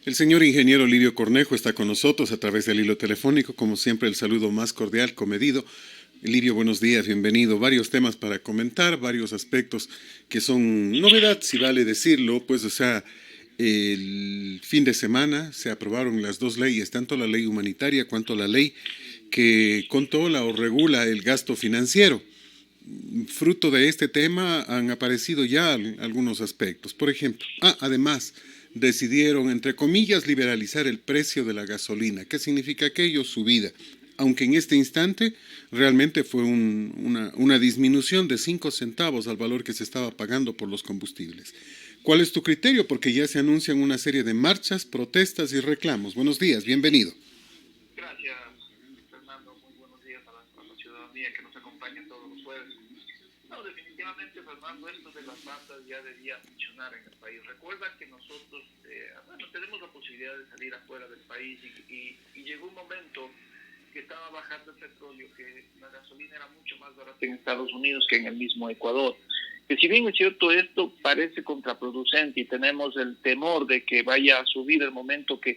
El señor ingeniero Livio Cornejo está con nosotros a través del hilo telefónico. Como siempre, el saludo más cordial, comedido. Livio, buenos días, bienvenido. Varios temas para comentar, varios aspectos que son novedad, si vale decirlo. El fin de semana se aprobaron las dos leyes, tanto la ley humanitaria cuanto la ley que controla o regula el gasto financiero. Fruto de este tema han aparecido ya algunos aspectos. Por ejemplo, además, decidieron, entre comillas, liberalizar el precio de la gasolina. ¿Qué significa aquello? Subida. Aunque en este instante realmente fue una disminución de 5 centavos al valor que se estaba pagando por los combustibles. ¿Cuál es tu criterio? Porque ya se anuncian una serie de marchas, protestas y reclamos. Buenos días, bienvenido. Gracias, Fernando. Muy buenos días a la ciudadanía que nos acompaña todos los jueves. No, definitivamente, Fernando, esto de las bandas ya debía funcionar en el país. Recuerda que nosotros, tenemos la posibilidad de salir afuera del país y llegó un momento que estaba bajando el petróleo, que la gasolina era mucho más barata en Estados Unidos que en el mismo Ecuador. Que si bien es cierto, esto parece contraproducente y tenemos el temor de que vaya a subir el momento que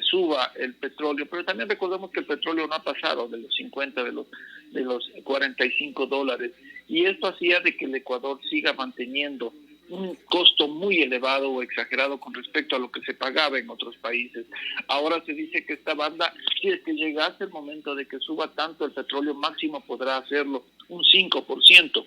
suba el petróleo, pero también recordemos que el petróleo no ha pasado de los 50, de los $45, y esto hacía de que el Ecuador siga manteniendo un costo muy elevado o exagerado con respecto a lo que se pagaba en otros países. Ahora se dice que esta banda, si es que llegase el momento de que suba tanto el petróleo, máximo podrá hacerlo un 5%.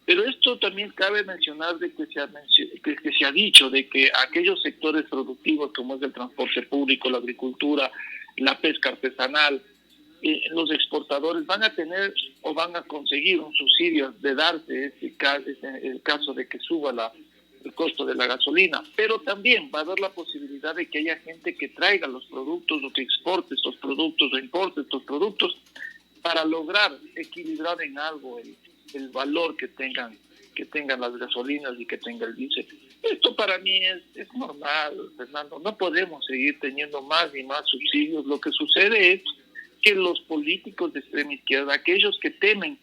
Pero esto también cabe mencionar de que se ha dicho de que aquellos sectores productivos como es el transporte público, la agricultura, la pesca artesanal, los exportadores van a tener o van a conseguir un subsidio de darse el caso de que suba el costo de la gasolina, pero también va a dar la posibilidad de que haya gente que traiga los productos o que exporte estos productos o importe estos productos para lograr equilibrar en algo el valor que tengan las gasolinas y que tenga el diésel. Esto para mí es normal, Fernando. No podemos seguir teniendo más y más subsidios. Lo que sucede es que los políticos de extrema izquierda, aquellos que temen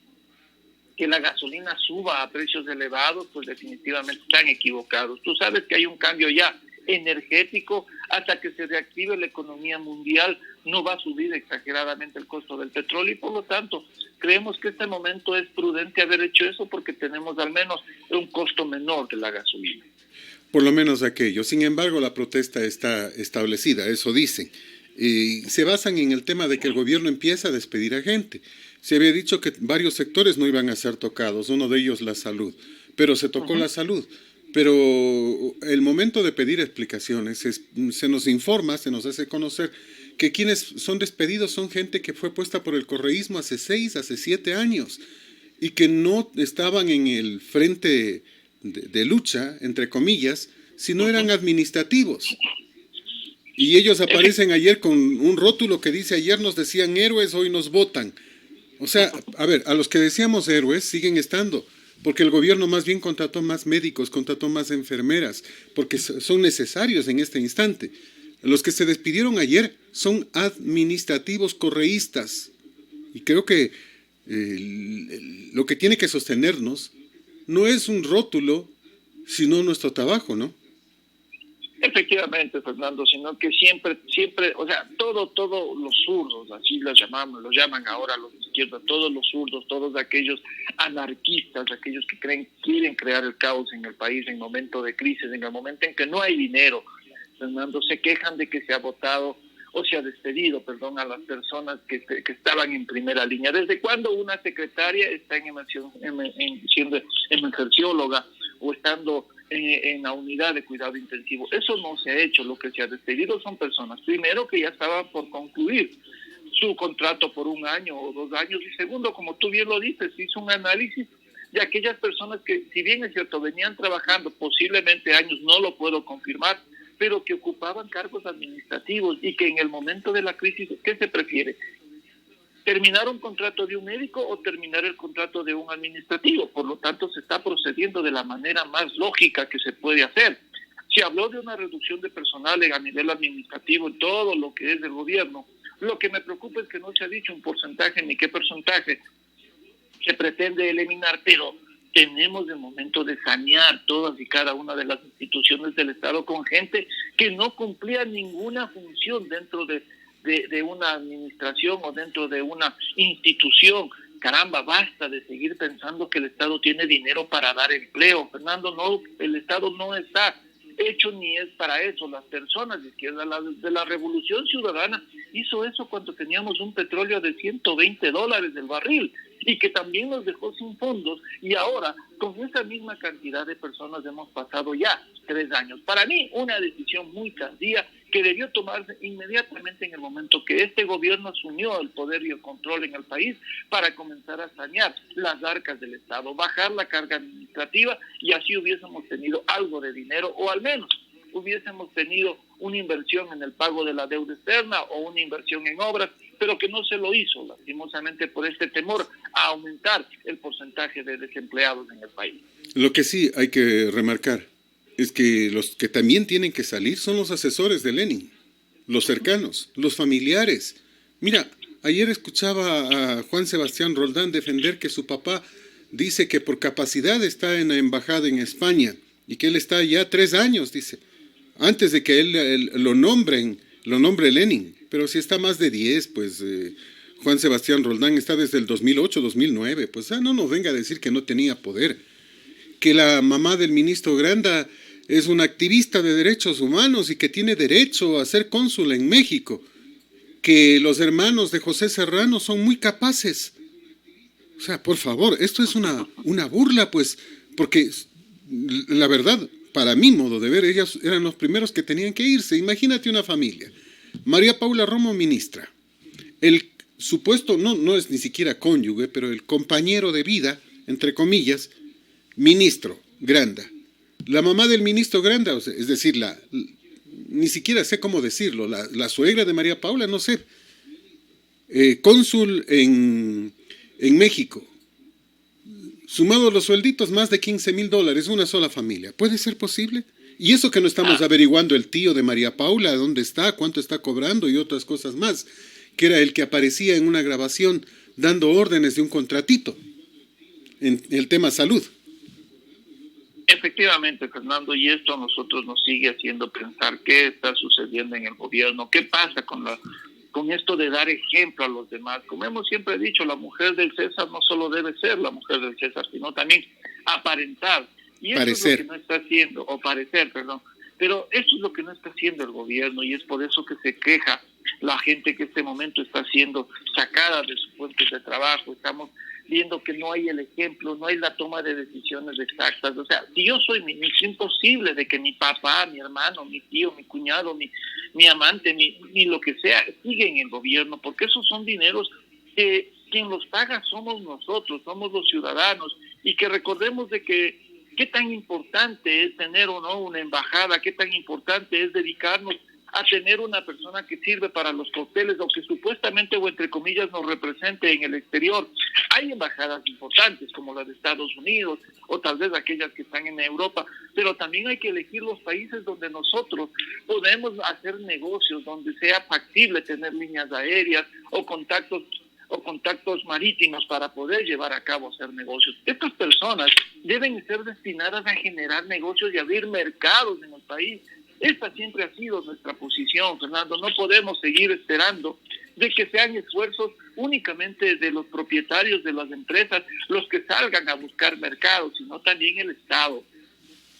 que la gasolina suba a precios elevados, pues definitivamente están equivocados. Tú sabes que hay un cambio ya energético. Hasta que se reactive la economía mundial no va a subir exageradamente el costo del petróleo, y por lo tanto creemos que este momento es prudente haber hecho eso porque tenemos al menos un costo menor de la gasolina. Por lo menos aquello. Sin embargo, la protesta está establecida, eso dicen. Se basan en el tema de que el gobierno empieza a despedir a gente. Se había dicho que varios sectores no iban a ser tocados, uno de ellos la salud, pero se tocó la salud. Pero el momento de pedir explicaciones, se nos informa, se nos hace conocer que quienes son despedidos son gente que fue puesta por el correísmo hace 6, hace 7 años y que no estaban en el frente de lucha, entre comillas, sino eran administrativos. Y ellos aparecen ayer con un rótulo que dice: ayer nos decían héroes, hoy nos votan. O sea, a ver, a los que decíamos héroes siguen estando, porque el gobierno más bien contrató más médicos, contrató más enfermeras, porque son necesarios en este instante. Los que se despidieron ayer son administrativos correístas. Y creo que lo que tiene que sostenernos no es un rótulo, sino nuestro trabajo, ¿no? Efectivamente, Fernando, sino que siempre, o sea, todos los zurdos, así los llaman ahora los de izquierda, todos los zurdos, todos aquellos anarquistas, aquellos que quieren crear el caos en el país en momento de crisis, en el momento en que no hay dinero, Fernando, se quejan de que se ha votado o se ha despedido, perdón, a las personas que estaban en primera línea. ¿Desde cuándo una secretaria está siendo emergencióloga o estando en la unidad de cuidado intensivo? Eso no se ha hecho. Lo que se ha despedido son personas, primero, que ya estaban por concluir su contrato por 1 año o 2 años, y segundo, como tú bien lo dices, hizo un análisis de aquellas personas que, si bien es cierto, venían trabajando posiblemente años, no lo puedo confirmar, pero que ocupaban cargos administrativos y que en el momento de la crisis, ¿qué se prefiere? ¿Terminar un contrato de un médico o terminar el contrato de un administrativo? Por lo tanto, se está procediendo de la manera más lógica que se puede hacer. Se habló de una reducción de personal a nivel administrativo en todo lo que es del gobierno. Lo que me preocupa es que no se ha dicho un porcentaje ni qué porcentaje se pretende eliminar, pero tenemos el momento de sanear todas y cada una de las instituciones del Estado con gente que no cumplía ninguna función dentro de una administración o dentro de una institución. Caramba, basta de seguir pensando que el Estado tiene dinero para dar empleo. Fernando, no, el Estado no está hecho ni es para eso. Las personas de izquierda, de la Revolución Ciudadana, hizo eso cuando teníamos un petróleo de $120 el barril y que también nos dejó sin fondos, y ahora con esa misma cantidad de personas hemos pasado ya 3 años. Para mí, una decisión muy tardía que debió tomarse inmediatamente en el momento que este gobierno asumió el poder y el control en el país para comenzar a sanear las arcas del Estado, bajar la carga administrativa, y así hubiésemos tenido algo de dinero, o al menos hubiésemos tenido una inversión en el pago de la deuda externa o una inversión en obras, pero que no se lo hizo, lastimosamente, por este temor a aumentar el porcentaje de desempleados en el país. Lo que sí hay que remarcar es que los que también tienen que salir son los asesores de Lenin, los cercanos, los familiares. Mira, ayer escuchaba a Juan Sebastián Roldán defender que su papá dice que por capacidad está en la embajada en España y que él está ya 3 años, dice, antes de que él lo nombre Lenin. Pero si está más de 10, pues Juan Sebastián Roldán está desde el 2008, 2009, pues no nos venga a decir que no tenía poder. Que la mamá del ministro Granda es una activista de derechos humanos y que tiene derecho a ser cónsul en México. Que los hermanos de José Serrano son muy capaces. O sea, por favor, esto es una burla, pues, porque la verdad, para mi modo de ver, ellos eran los primeros que tenían que irse. Imagínate una familia. María Paula Romo, ministra. El supuesto, no es ni siquiera cónyuge, pero el compañero de vida, entre comillas, ministro Granda. La mamá del ministro Granda, o sea, es decir, ni siquiera sé cómo decirlo, la suegra de María Paula, no sé, cónsul en México. Sumado los suelditos, más de $15,000, una sola familia. ¿Puede ser posible? Y eso que no estamos averiguando el tío de María Paula, dónde está, cuánto está cobrando y otras cosas más, que era el que aparecía en una grabación dando órdenes de un contratito en el tema salud. Efectivamente, Fernando, y esto a nosotros nos sigue haciendo pensar qué está sucediendo en el gobierno, qué pasa con esto de dar ejemplo a los demás. Como hemos siempre dicho, la mujer del César no solo debe ser la mujer del César, sino también aparentar. Y eso es lo que no está haciendo, o parecer, perdón. Pero eso es lo que no está haciendo el gobierno, y es por eso que se queja la gente que en este momento está siendo sacada de sus fuentes de trabajo. Estamos viendo que no hay el ejemplo, no hay la toma de decisiones exactas. O sea, si yo soy ministro, es imposible de que mi papá, mi hermano, mi tío, mi cuñado, mi amante, ni lo que sea, siga en el gobierno, porque esos son dineros que quien los paga somos nosotros, somos los ciudadanos, y que recordemos de que qué tan importante es tener o no una embajada, qué tan importante es dedicarnos a tener una persona que sirve para los cócteles o que supuestamente o entre comillas nos represente en el exterior. Hay embajadas importantes como la de Estados Unidos o tal vez aquellas que están en Europa, pero también hay que elegir los países donde nosotros podemos hacer negocios, donde sea factible tener líneas aéreas o contactos marítimos para poder llevar a cabo hacer negocios. Estas personas deben ser destinadas a generar negocios y abrir mercados en el país. Esta siempre ha sido nuestra posición, Fernando. No podemos seguir esperando de que sean esfuerzos únicamente de los propietarios de las empresas los que salgan a buscar mercados, sino también el Estado.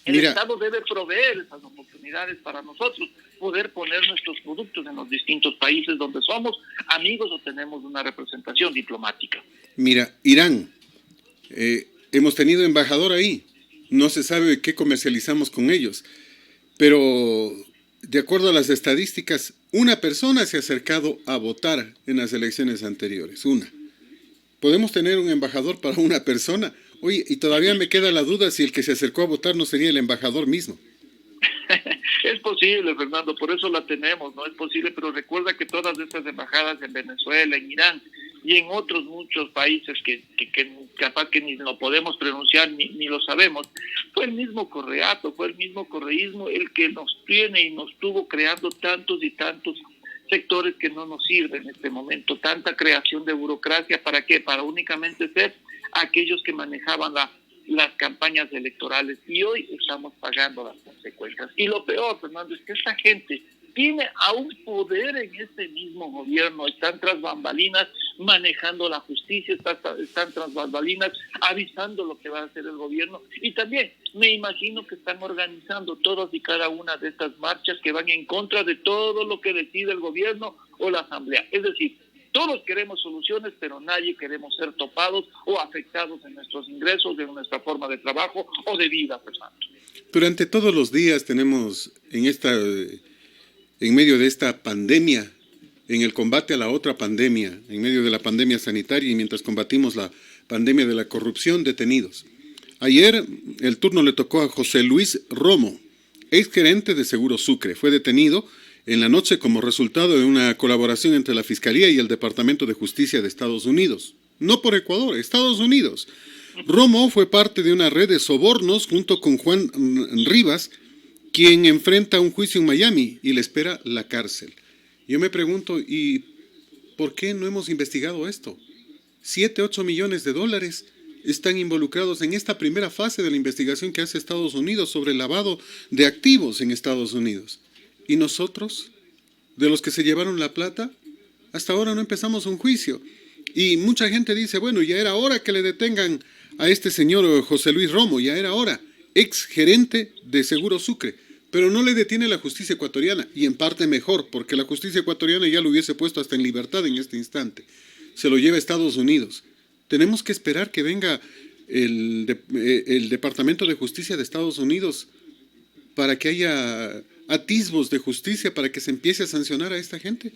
El Estado debe proveer esas oportunidades para nosotros poder poner nuestros productos en los distintos países donde somos amigos o tenemos una representación diplomática. Mira, Irán, hemos tenido embajador ahí, no se sabe qué comercializamos con ellos, pero de acuerdo a las estadísticas, una persona se ha acercado a votar en las elecciones anteriores, una. ¿Podemos tener un embajador para una persona? Oye, y todavía me queda la duda si el que se acercó a votar no sería el embajador mismo. Es posible, Fernando, por eso la tenemos, no es posible, pero recuerda que todas estas embajadas en Venezuela, en Irán y en otros muchos países que capaz que ni lo podemos pronunciar ni lo sabemos, fue el mismo correato, fue el mismo correísmo el que nos tiene y nos tuvo creando tantos y tantos sectores que no nos sirven en este momento, tanta creación de burocracia, ¿para qué? Para únicamente ser aquellos que manejaban las campañas electorales y hoy estamos pagando las consecuencias. Y lo peor, Fernando, es que esta gente tiene aún poder en este mismo gobierno, están tras bambalinas manejando la justicia, están tras bambalinas avisando lo que va a hacer el gobierno y también me imagino que están organizando todas y cada una de estas marchas que van en contra de todo lo que decide el gobierno o la asamblea. Es decir, todos queremos soluciones, pero nadie queremos ser topados o afectados en nuestros ingresos, en nuestra forma de trabajo o de vida, Fernando. Durante todos los días tenemos en medio de esta pandemia, en el combate a la otra pandemia, en medio de la pandemia sanitaria y mientras combatimos la pandemia de la corrupción, detenidos. Ayer el turno le tocó a José Luis Romo, exgerente de Seguro Sucre. Fue detenido en la noche como resultado de una colaboración entre la Fiscalía y el Departamento de Justicia de Estados Unidos. No por Ecuador, Estados Unidos. Romo fue parte de una red de sobornos junto con Juan Rivas, quien enfrenta un juicio en Miami y le espera la cárcel. Yo me pregunto, ¿y por qué no hemos investigado esto? 7, 8 millones de dólares están involucrados en esta primera fase de la investigación que hace Estados Unidos sobre el lavado de activos en Estados Unidos. ¿Y nosotros, de los que se llevaron la plata? Hasta ahora no empezamos un juicio. Y mucha gente dice, bueno, ya era hora que le detengan a este señor José Luis Romo, ya era hora, ex gerente de Seguro Sucre. Pero no le detiene la justicia ecuatoriana, y en parte mejor, porque la justicia ecuatoriana ya lo hubiese puesto hasta en libertad en este instante. Se lo lleva a Estados Unidos. Tenemos que esperar que venga el Departamento de Justicia de Estados Unidos para que haya atisbos de justicia, para que se empiece a sancionar a esta gente.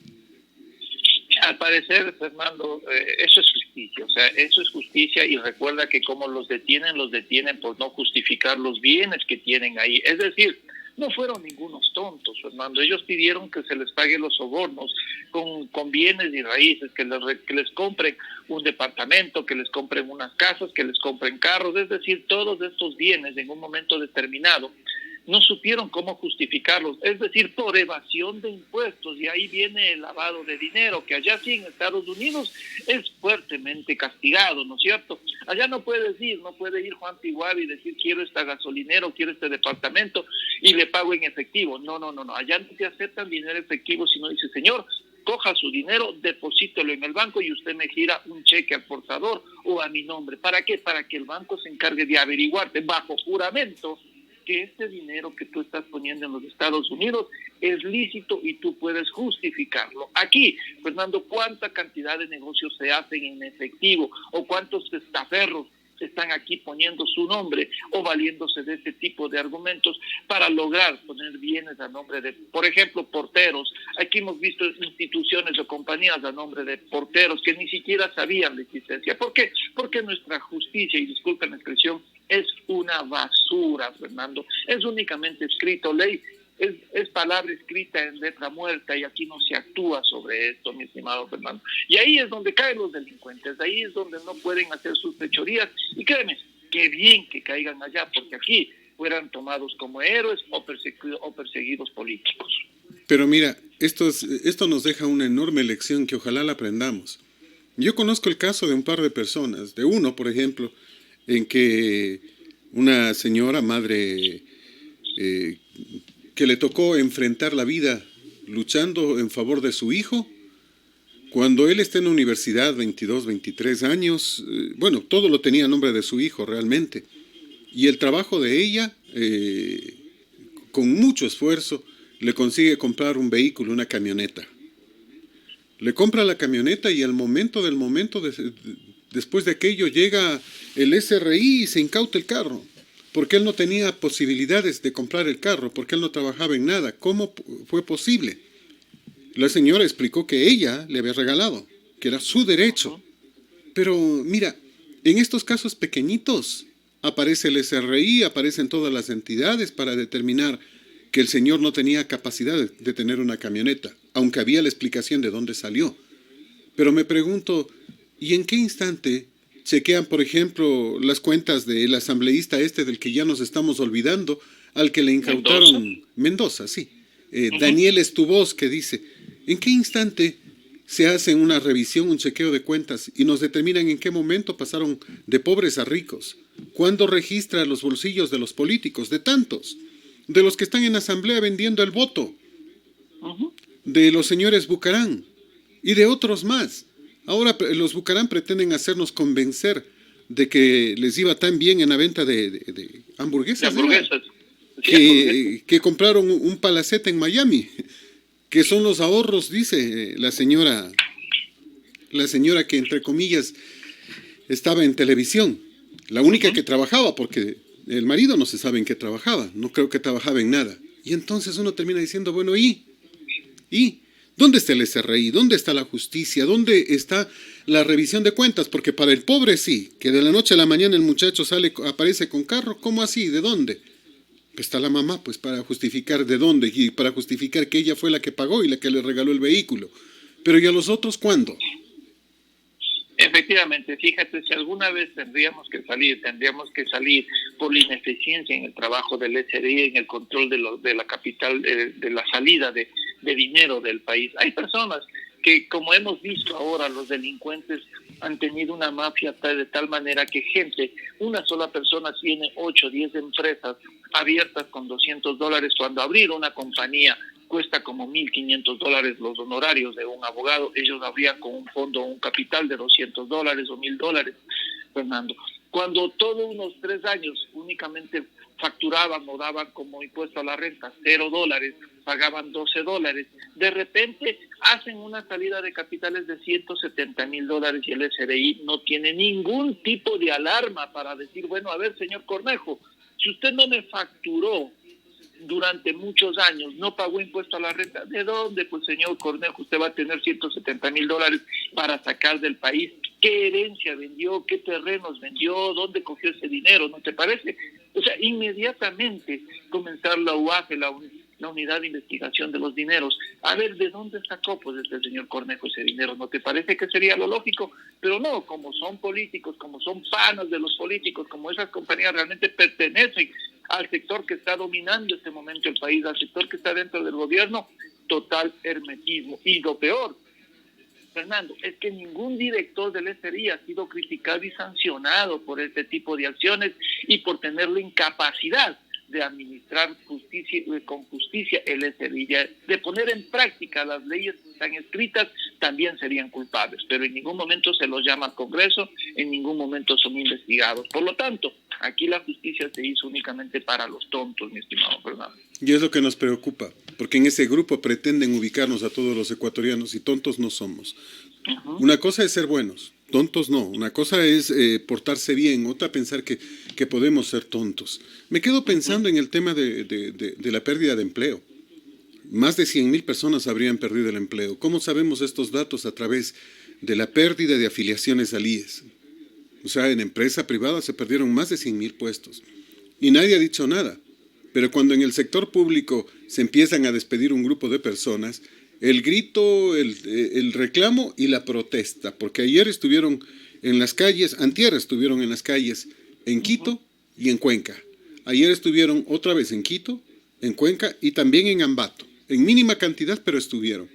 Al parecer, Fernando, eso es justicia, o sea, eso es justicia y recuerda que como los detienen por no justificar los bienes que tienen ahí. Es decir, no fueron ningunos tontos, Fernando. Ellos pidieron que se les pague los sobornos con bienes y raíces, que les compren un departamento, que les compren unas casas, que les compren carros. Es decir, todos estos bienes en un momento determinado no supieron cómo justificarlos, es decir, por evasión de impuestos, y ahí viene el lavado de dinero, que allá sí en Estados Unidos es fuertemente castigado, ¿no es cierto? Allá no puede ir Juan Piguavi y decir quiero esta gasolinera o quiero este departamento y le pago en efectivo. No, allá no te aceptan dinero efectivo, sino dice, señor, coja su dinero, deposítelo en el banco y usted me gira un cheque al portador o a mi nombre. ¿Para qué? Para que el banco se encargue de averiguarte bajo juramento que este dinero que tú estás poniendo en los Estados Unidos es lícito y tú puedes justificarlo. Aquí, Fernando, ¿cuánta cantidad de negocios se hacen en efectivo o cuántos testaferros están aquí poniendo su nombre o valiéndose de este tipo de argumentos para lograr poner bienes a nombre de, por ejemplo, porteros? Aquí hemos visto instituciones o compañías a nombre de porteros que ni siquiera sabían la existencia. ¿Por qué? Porque nuestra justicia, y disculpen la expresión, es una basura, Fernando. Es únicamente escrito ley, es palabra escrita en letra muerta y aquí no se actúa sobre esto, mi estimado Fernando. Y ahí es donde caen los delincuentes, ahí es donde no pueden hacer sus fechorías. Y créeme, qué bien que caigan allá, porque aquí fueran tomados como héroes o perseguidos políticos. Pero mira, esto nos deja una enorme lección que ojalá la aprendamos. Yo conozco el caso de un par de personas, de uno, por ejemplo, en que una señora, madre, que le tocó enfrentar la vida luchando en favor de su hijo, cuando él está en la universidad, 22, 23 años, bueno, todo lo tenía a nombre de su hijo realmente, y el trabajo de ella, con mucho esfuerzo, le consigue comprar un vehículo, una camioneta. Le compra la camioneta y al momento después de aquello llega el SRI y se incauta el carro, porque él no tenía posibilidades de comprar el carro, porque él no trabajaba en nada. ¿Cómo fue posible? La señora explicó que ella le había regalado, que era su derecho. Pero mira, en estos casos pequeñitos aparece el SRI, aparecen todas las entidades para determinar que el señor no tenía capacidad de tener una camioneta, aunque había la explicación de dónde salió. Pero me pregunto, ¿y en qué instante chequean, por ejemplo, las cuentas del asambleísta del que ya nos estamos olvidando, al que le incautaron? Mendoza, sí. Daniel Estubós, que dice, ¿en qué instante se hace una revisión, un chequeo de cuentas y nos determinan en qué momento pasaron de pobres a ricos? ¿Cuándo registra los bolsillos de los políticos? De tantos. De los que están en asamblea vendiendo el voto. De los señores Bucarán. Y de otros más. Ahora los Bucarán pretenden hacernos convencer de que les iba tan bien en la venta de hamburguesas. De hamburguesas. Que compraron un palacete en Miami. Que son los ahorros, dice la señora que entre comillas estaba en televisión. La única que trabajaba, porque el marido no se sabe en qué trabajaba, no creo que trabajaba en nada. Y entonces uno termina diciendo, bueno, ¿y? ¿Dónde está el SRI? ¿Dónde está la justicia? ¿Dónde está la revisión de cuentas? Porque para el pobre sí, que de la noche a la mañana el muchacho aparece con carro, ¿cómo así? ¿De dónde? Está la mamá, pues, para justificar de dónde y para justificar que ella fue la que pagó y la que le regaló el vehículo. Pero ¿y a los otros cuándo? Efectivamente, fíjate, si alguna vez tendríamos que salir por la ineficiencia en el trabajo del SRI, en el control de la capital, de la salida de dinero del país. Hay personas que, como hemos visto ahora, los delincuentes han tenido una mafia de tal manera que una sola persona tiene 8 o 10 empresas abiertas con $200, cuando abrir una compañía cuesta como $1,500 los honorarios de un abogado. Ellos abrían con un fondo un capital de $200 o $1,000, Fernando. Cuando todos unos 3 años únicamente facturaban o daban como impuesto a la renta $0, pagaban $12, de repente hacen una salida de capitales de $170,000 y el SRI no tiene ningún tipo de alarma para decir, bueno, a ver, señor Cornejo, si usted no me facturó durante muchos años, no pagó impuesto a la renta, ¿de dónde, pues, señor Cornejo, usted va a tener $170,000 para sacar del país? ¿Qué herencia vendió? ¿Qué terrenos vendió? ¿Dónde cogió ese dinero? ¿No te parece? O sea, inmediatamente comenzar la UAF, la Unidad de Investigación de los Dineros, a ver de dónde sacó, pues, este señor Cornejo ese dinero. ¿No te parece que sería lo lógico? Pero no, como son políticos, como son panas de los políticos, como esas compañías realmente pertenecen al sector que está dominando este momento el país, al sector que está dentro del gobierno, total hermetismo. Y lo peor, Fernando, es que ningún director del SRI ha sido criticado y sancionado por este tipo de acciones y por tener la incapacidad de administrar con justicia el SRI, de poner en práctica las leyes que están escritas, también serían culpables, pero en ningún momento se los llama al Congreso, en ningún momento son investigados. Por lo tanto, aquí la justicia se hizo únicamente para los tontos, mi estimado Fernando. Y es lo que nos preocupa, porque en ese grupo pretenden ubicarnos a todos los ecuatorianos y tontos no somos. Una cosa es ser buenos, tontos no. Una cosa es portarse bien, otra pensar que podemos ser tontos. Me quedo pensando en el tema de la pérdida de empleo. Más de 100,000 personas habrían perdido el empleo. ¿Cómo sabemos estos datos? A través de la pérdida de afiliaciones al IES. O sea, en empresa privada se perdieron más de 100,000 puestos. Y nadie ha dicho nada. Pero cuando en el sector público se empiezan a despedir un grupo de personas, el grito, el reclamo y la protesta, porque ayer estuvieron en las calles, antier estuvieron en las calles en Quito y en Cuenca. Ayer estuvieron otra vez en Quito, en Cuenca y también en Ambato, en mínima cantidad, pero estuvieron.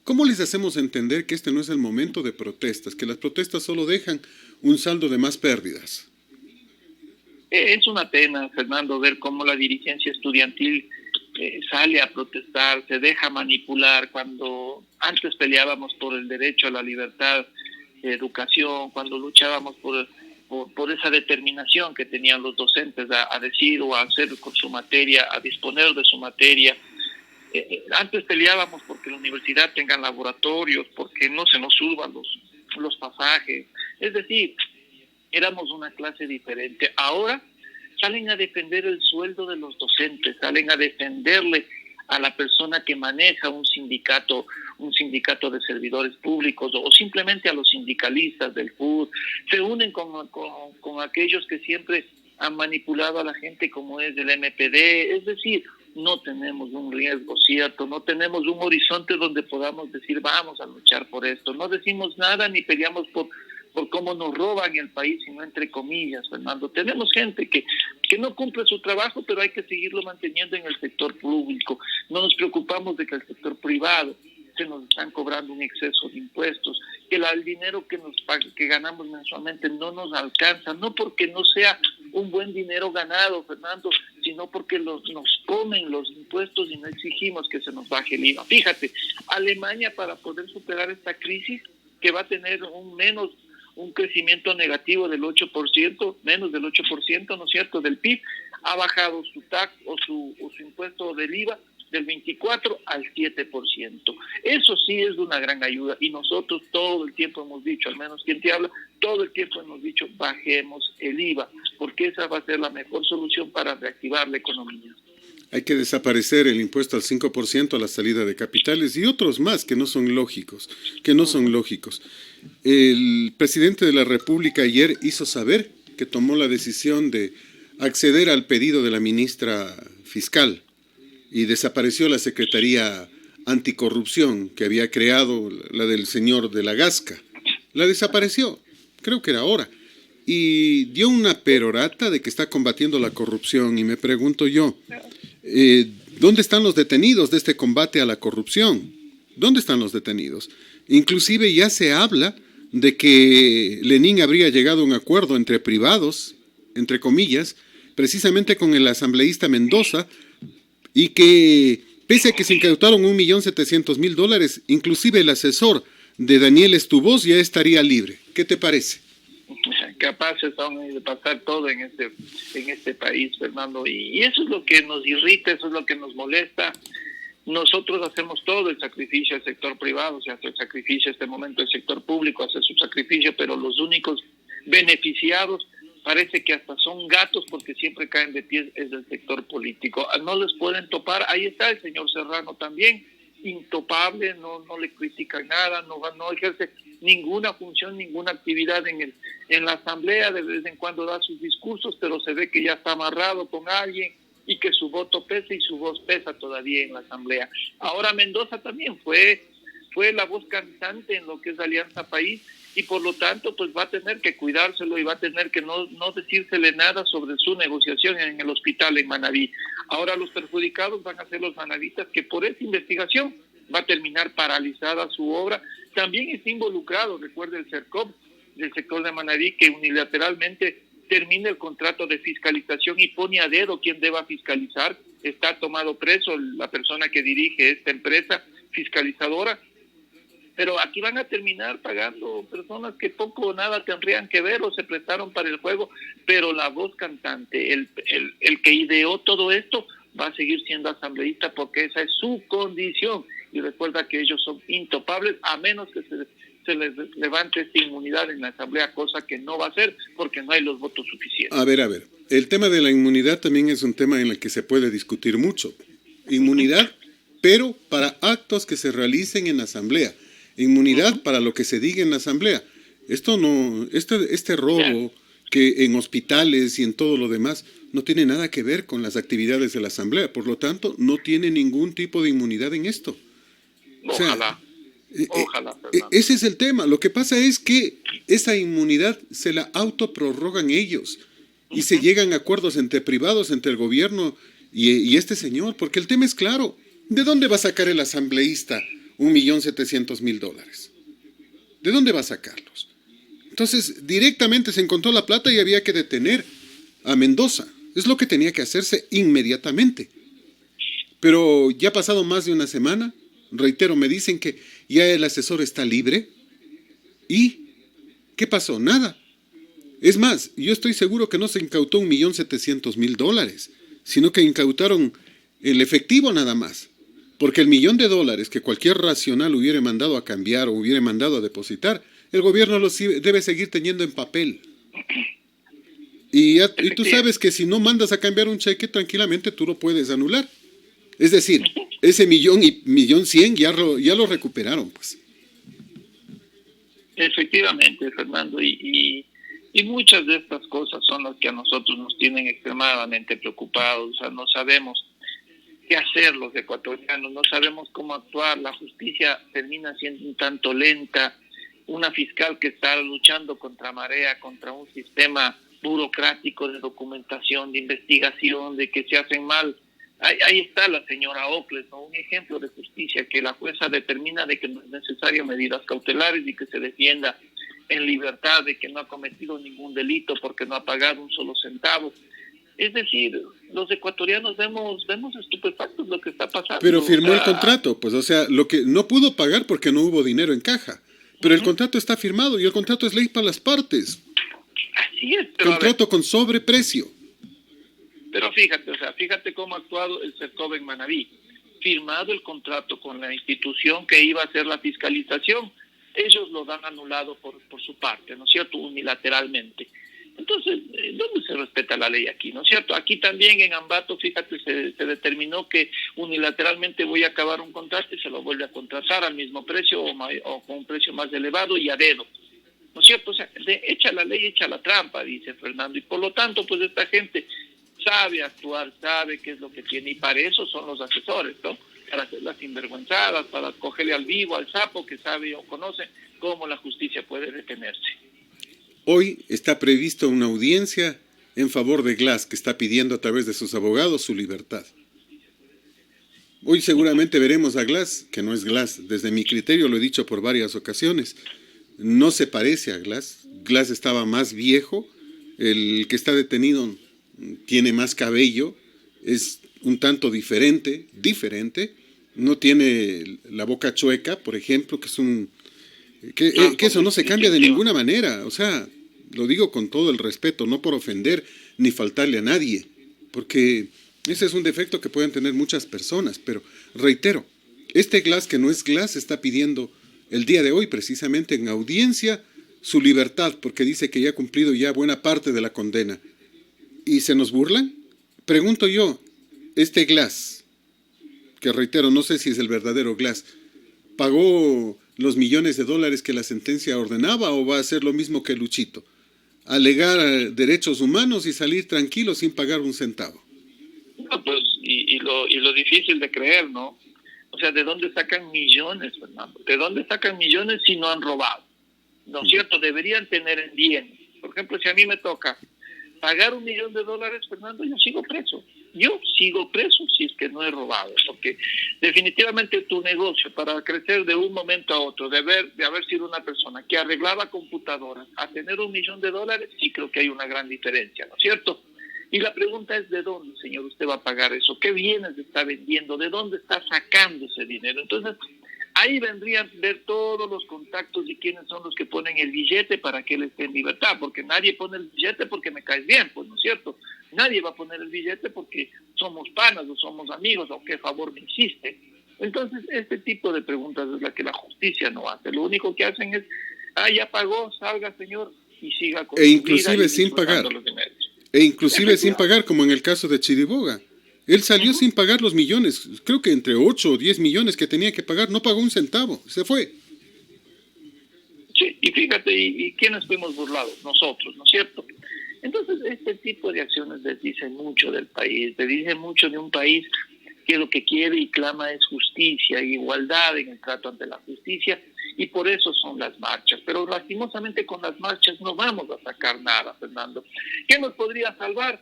¿Cómo les hacemos entender que este no es el momento de protestas, que las protestas solo dejan un saldo de más pérdidas? Es una pena, Fernando, ver cómo la dirigencia estudiantil sale a protestar, se deja manipular, cuando antes peleábamos por el derecho a la libertad de educación, cuando luchábamos por esa determinación que tenían los docentes a decir o a hacer con su materia, a disponer de su materia. Antes peleábamos porque la universidad tenga laboratorios, porque no se nos suban los pasajes. Es decir, éramos una clase diferente. Ahora salen a defender el sueldo de los docentes, salen a defenderle a la persona que maneja un sindicato de servidores públicos, o simplemente a los sindicalistas del FUD. Se unen con aquellos que siempre han manipulado a la gente, como es el MPD. Es decir, no tenemos un riesgo cierto, no tenemos un horizonte donde podamos decir vamos a luchar por esto. No decimos nada ni peleamos por cómo nos roban el país, sino entre comillas, Fernando. Tenemos gente que no cumple su trabajo, pero hay que seguirlo manteniendo en el sector público. No nos preocupamos de que el sector privado se nos están cobrando un exceso de impuestos, que el dinero que ganamos mensualmente no nos alcanza, no porque no sea un buen dinero ganado, Fernando, sino porque nos comen los impuestos y no exigimos que se nos baje el IVA. Fíjate, Alemania, para poder superar esta crisis, que va a tener un crecimiento negativo del 8%, menos del 8%, ¿no es cierto?, del PIB, ha bajado su tax o su impuesto del IVA del 24 al 7%. Eso sí es de una gran ayuda, y nosotros todo el tiempo hemos dicho, al menos quien te habla, todo el tiempo hemos dicho, bajemos el IVA, porque esa va a ser la mejor solución para reactivar la economía. Hay que desaparecer el impuesto al 5% a la salida de capitales y otros más que no son lógicos, El presidente de la República ayer hizo saber que tomó la decisión de acceder al pedido de la ministra fiscal y desapareció la Secretaría Anticorrupción que había creado, la del señor de la Gasca. La desapareció, creo que era hora. Y dio una perorata de que está combatiendo la corrupción. Y me pregunto yo, ¿dónde están los detenidos de este combate a la corrupción? ¿Dónde están los detenidos? Inclusive ya se habla de que Lenin habría llegado a un acuerdo entre privados, entre comillas, precisamente con el asambleísta Mendoza, y que pese a que se incautaron $1.700.000, inclusive el asesor de Daniel Estubós ya estaría libre. ¿Qué te parece? Capaces son de pasar todo en este país, Fernando, y eso es lo que nos irrita, eso es lo que nos molesta. Nosotros hacemos todo el sacrificio, el sector privado se hace el sacrificio, este momento el sector público hace su sacrificio, pero los únicos beneficiados parece que hasta son gatos, porque siempre caen de pies, es el sector político. No les pueden topar. Ahí está el señor Serrano también, intopable, no le critican nada, no ejerce ninguna función, ninguna actividad en la asamblea. De vez en cuando da sus discursos, pero se ve que ya está amarrado con alguien y que su voto pesa, y su voz pesa todavía en la asamblea. Ahora Mendoza también fue la voz cantante en lo que es Alianza País, y por lo tanto pues va a tener que cuidárselo y va a tener que no decírsele nada sobre su negociación en el hospital en Manabí. Ahora los perjudicados van a ser los manavitas, que por esa investigación va a terminar paralizada su obra. También está involucrado, recuerde, el CERCOP del sector de Manabí, que unilateralmente termina el contrato de fiscalización y pone a dedo quién deba fiscalizar. Está tomado preso la persona que dirige esta empresa fiscalizadora. Pero aquí van a terminar pagando personas que poco o nada tendrían que ver o se prestaron para el juego, pero la voz cantante, el que ideó todo esto, va a seguir siendo asambleísta, porque esa es su condición. Y recuerda que ellos son intopables, a menos que se les levante esta inmunidad en la asamblea, cosa que no va a ser porque no hay los votos suficientes. A ver, el tema de la inmunidad también es un tema en el que se puede discutir mucho. Inmunidad, pero para actos que se realicen en la asamblea. Inmunidad para lo que se diga en la asamblea. Esto no, este robo que en hospitales y en todo lo demás no tiene nada que ver con las actividades de la asamblea. Por lo tanto, no tiene ningún tipo de inmunidad en esto. Ojalá. Ojalá. Ese es el tema. Lo que pasa es que esa inmunidad se la autoprorrogan ellos y se llegan a acuerdos entre privados, entre el gobierno y este señor, porque el tema es claro. ¿De dónde va a sacar el asambleísta $1.700.000? ¿De dónde va a sacarlos? Entonces, directamente se encontró la plata y había que detener a Mendoza. Es lo que tenía que hacerse inmediatamente. Pero ya ha pasado más de una semana. Reitero, me dicen que ya el asesor está libre. ¿Y qué pasó? Nada. Es más, yo estoy seguro que no se incautó $1.700.000, sino que incautaron el efectivo nada más. Porque el $1.000.000 que cualquier racional hubiera mandado a cambiar o hubiera mandado a depositar, el gobierno los debe seguir teniendo en papel. Y tú sabes que si no mandas a cambiar un cheque, tranquilamente tú lo puedes anular. Es decir, ese $1.100.000 ya lo recuperaron, pues. Efectivamente, Fernando, y muchas de estas cosas son las que a nosotros nos tienen extremadamente preocupados. O sea, no sabemos qué hacer los ecuatorianos, no sabemos cómo actuar, la justicia termina siendo un tanto lenta, una fiscal que está luchando contra marea, contra un sistema burocrático de documentación, de investigación, de que se hacen mal. Ahí está la señora Ocles, ¿no? Un ejemplo de justicia, que la jueza determina de que no es necesario medidas cautelares y que se defienda en libertad de que no ha cometido ningún delito porque no ha pagado un solo centavo. Es decir, los ecuatorianos vemos estupefactos lo que está pasando. Pero firmó el contrato, pues, o sea, lo que no pudo pagar porque no hubo dinero en caja. Pero el contrato está firmado y el contrato es ley para las partes. Así es, pero Contrato con sobreprecio. Pero fíjate cómo ha actuado el Cercov en Manabí. Firmado el contrato con la institución que iba a hacer la fiscalización, ellos lo dan anulado por su parte, ¿no es cierto?, unilateralmente. Entonces, ¿dónde se respeta la ley aquí, no es cierto? Aquí también en Ambato, fíjate, se determinó que unilateralmente voy a acabar un contrato y se lo vuelve a contratar al mismo precio o con un precio más elevado y a dedo, ¿no es cierto? O sea, echa la ley, echa la trampa, dice Fernando, y por lo tanto, pues esta gente sabe actuar, sabe qué es lo que tiene, y para eso son los asesores, ¿no? Para hacer las sinvergüenzadas, para cogerle al vivo, al sapo, que sabe o conoce cómo la justicia puede detenerse. Hoy está previsto una audiencia en favor de Glass, que está pidiendo a través de sus abogados su libertad. Hoy seguramente veremos a Glass, que no es Glass, desde mi criterio lo he dicho por varias ocasiones, no se parece a Glass. Glass estaba más viejo, el que está detenido tiene más cabello, es un tanto diferente, no tiene la boca chueca, por ejemplo, que es que eso no se cambia de ninguna manera, o sea, lo digo con todo el respeto, no por ofender ni faltarle a nadie, porque ese es un defecto que pueden tener muchas personas, pero reitero, este Glass que no es Glass está pidiendo el día de hoy precisamente en audiencia su libertad, porque dice que ya ha cumplido ya buena parte de la condena. ¿Y se nos burlan? Pregunto yo, este Glass, que reitero, no sé si es el verdadero Glass, ¿pagó los millones de dólares que la sentencia ordenaba o va a hacer lo mismo que Luchito? Alegar derechos humanos y salir tranquilo sin pagar un centavo. No, pues, y lo difícil de creer, ¿no? O sea, ¿de dónde sacan millones, Fernando? ¿De dónde sacan millones si no han robado? ¿No es cierto? Deberían tener en bien. Por ejemplo, si a mí me toca pagar $1 millón, Fernando, yo sigo preso. Yo sigo preso si es que no he robado, porque definitivamente tu negocio para crecer de un momento a otro, de haber sido una persona que arreglaba computadoras a tener $1 millón, sí creo que hay una gran diferencia, ¿no es cierto? Y la pregunta es, ¿de dónde, señor, usted va a pagar eso? ¿Qué bienes está vendiendo? ¿De dónde está sacando ese dinero? Entonces, ahí vendrían a ver todos los contactos y quiénes son los que ponen el billete para que él esté en libertad, porque nadie pone el billete porque me caes bien, pues, ¿no es cierto? Nadie va a poner el billete porque somos panas o somos amigos o qué favor me hiciste. Entonces, este tipo de preguntas es la que la justicia no hace. Lo único que hacen es, ya pagó, salga, señor, y siga con su inclusive vida y sin pagar. los dineros. Inclusive sin pagar, como en el caso de Chiriboga. Él salió sin pagar los millones, creo que entre 8 o 10 millones que tenía que pagar, no pagó un centavo, se fue. Sí, y fíjate, ¿y quiénes fuimos burlados? Nosotros, ¿no es cierto? Entonces, este tipo de acciones les dice mucho del país, les dice mucho de un país que lo que quiere y clama es justicia, igualdad en el trato ante la justicia, y por eso son las marchas. Pero lastimosamente con las marchas no vamos a sacar nada, Fernando. ¿Qué nos podría salvar?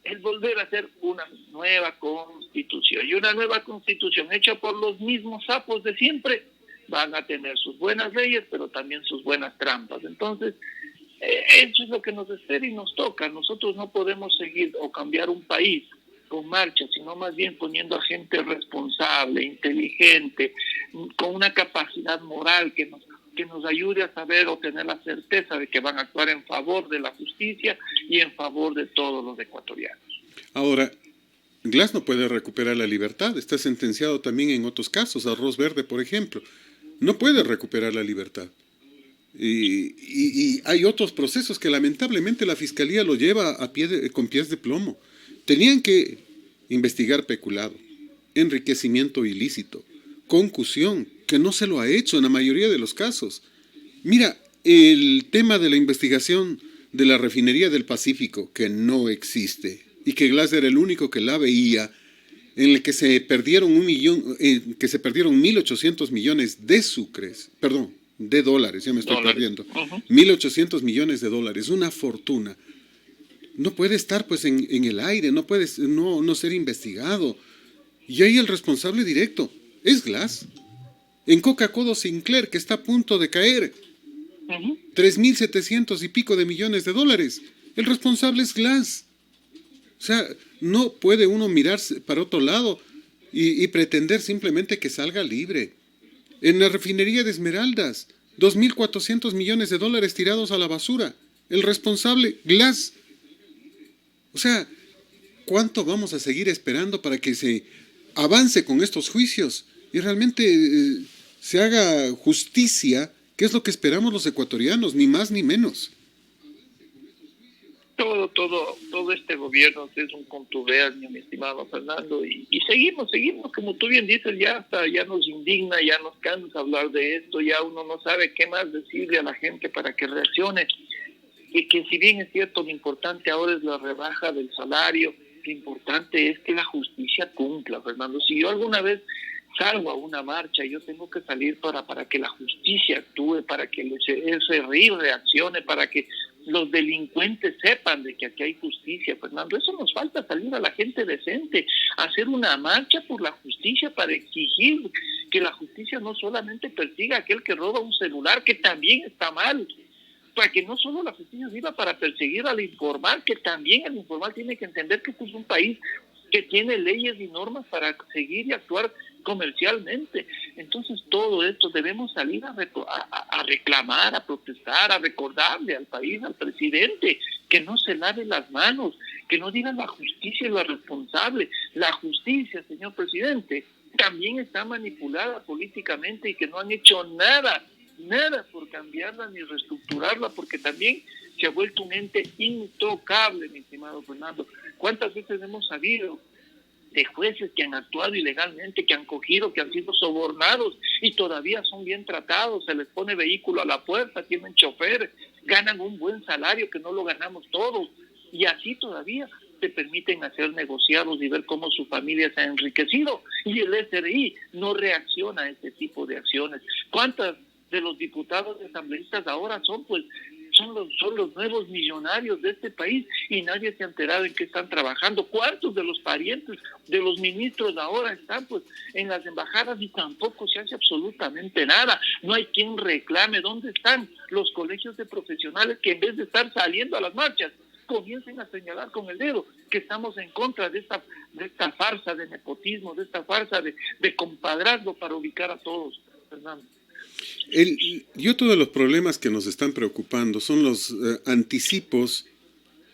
El volver a hacer una nueva constitución. Y una nueva constitución hecha por los mismos sapos de siempre van a tener sus buenas leyes, pero también sus buenas trampas. Entonces, eso es lo que nos espera y nos toca. Nosotros no podemos seguir o cambiar un país con marchas, sino más bien poniendo a gente responsable, inteligente, con una capacidad moral que nos ayude a saber o tener la certeza de que van a actuar en favor de la justicia y en favor de todos los ecuatorianos. Ahora, Glass no puede recuperar la libertad, está sentenciado también en otros casos, Arroz Verde, por ejemplo. No puede recuperar la libertad. Y hay otros procesos que lamentablemente la Fiscalía lo lleva con pies de plomo. Tenían que investigar peculado, enriquecimiento ilícito, concusión, que no se lo ha hecho en la mayoría de los casos. Mira, el tema de la investigación de la refinería del Pacífico, que no existe, y que Glass era el único que la veía, en el que se perdieron 1.800 millones de sucres, perdón, de dólares, ya me estoy perdiendo, 1.800 millones de dólares, una fortuna. No puede estar pues en el aire, no puede no ser investigado. Y ahí el responsable directo es Glass. En Coca-Cola Sinclair, que está a punto de caer. Ujú. 3.700 y pico de millones de dólares. El responsable es Glass. O sea, no puede uno mirarse para otro lado y pretender simplemente que salga libre. En la refinería de Esmeraldas, 2.400 millones de dólares tirados a la basura. El responsable, Glass. O sea, ¿cuánto vamos a seguir esperando para que se avance con estos juicios y realmente se haga justicia, que es lo que esperamos los ecuatorianos, ni más ni menos? Todo este gobierno es un contubernio, mi estimado Fernando, y seguimos, como tú bien dices, ya nos indigna, ya nos cansa hablar de esto, ya uno no sabe qué más decirle a la gente para que reaccione, y que si bien es cierto, lo importante ahora es la rebaja del salario, lo importante es que la justicia cumpla, Fernando. Si yo alguna vez salgo a una marcha, yo tengo que salir para que la justicia actúe, para que el SRI reaccione, para que los delincuentes sepan de que aquí hay justicia, Fernando. Eso nos falta, salir a la gente decente, hacer una marcha por la justicia para exigir que la justicia no solamente persiga a aquel que roba un celular, que también está mal, para que no solo la justicia sirva para perseguir al informal, que también el informal tiene que entender que este es un país que tiene leyes y normas para seguir y actuar comercialmente. Entonces todo esto debemos salir a reclamar, a protestar, a recordarle al país, al presidente, que no se lave las manos, que no digan la justicia es la responsable. La justicia, señor presidente, también está manipulada políticamente y que no han hecho nada por cambiarla ni reestructurarla, porque también se ha vuelto un ente intocable, mi estimado Fernando. ¿Cuántas veces hemos sabido de jueces que han actuado ilegalmente, que han cogido, que han sido sobornados y todavía son bien tratados? Se les pone vehículo a la puerta, tienen chofer, ganan un buen salario que no lo ganamos todos, y así todavía te permiten hacer negociados y ver cómo su familia se ha enriquecido, y el SRI no reacciona a este tipo de acciones. ¿Cuántas de los diputados y asambleístas ahora son los nuevos millonarios de este país y nadie se ha enterado en qué están trabajando? ¿Cuántos de los parientes de los ministros ahora están pues en las embajadas y tampoco se hace absolutamente nada? No hay quien reclame. ¿Dónde están los colegios de profesionales que en vez de estar saliendo a las marchas comiencen a señalar con el dedo que estamos en contra de esta farsa de nepotismo, de esta farsa de compadrazgo para ubicar a todos, Fernando? Y otro de los problemas que nos están preocupando son los anticipos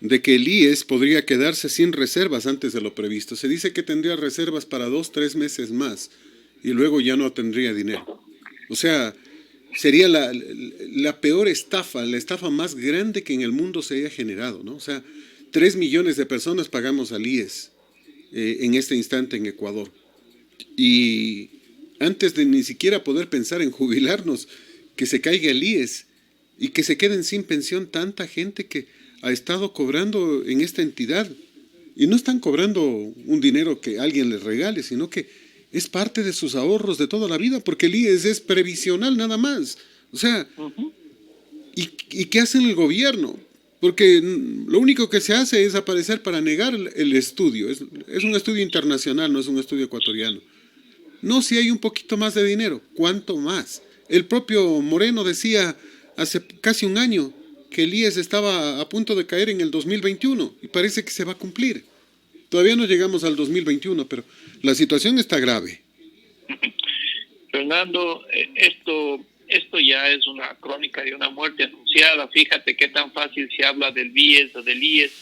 de que el IES podría quedarse sin reservas antes de lo previsto. Se dice que tendría reservas para 2-3 meses más y luego ya no tendría dinero. O sea, sería la peor estafa, la estafa más grande que en el mundo se haya generado, ¿no? O sea, 3 millones de personas pagamos al IES en este instante en Ecuador. Y antes de ni siquiera poder pensar en jubilarnos, que se caiga el IES y que se queden sin pensión tanta gente que ha estado cobrando en esta entidad. Y no están cobrando un dinero que alguien les regale, sino que es parte de sus ahorros de toda la vida, porque el IES es previsional nada más. O sea, ¿y qué hace el gobierno? Porque lo único que se hace es aparecer para negar el estudio. Es un estudio internacional, no es un estudio ecuatoriano. No, si hay un poquito más de dinero, ¿cuánto más? El propio Moreno decía hace casi un año que el IES estaba a punto de caer en el 2021 y parece que se va a cumplir. Todavía no llegamos al 2021, pero la situación está grave. Fernando, esto ya es una crónica de una muerte anunciada. Fíjate qué tan fácil se habla del BIES o del IES,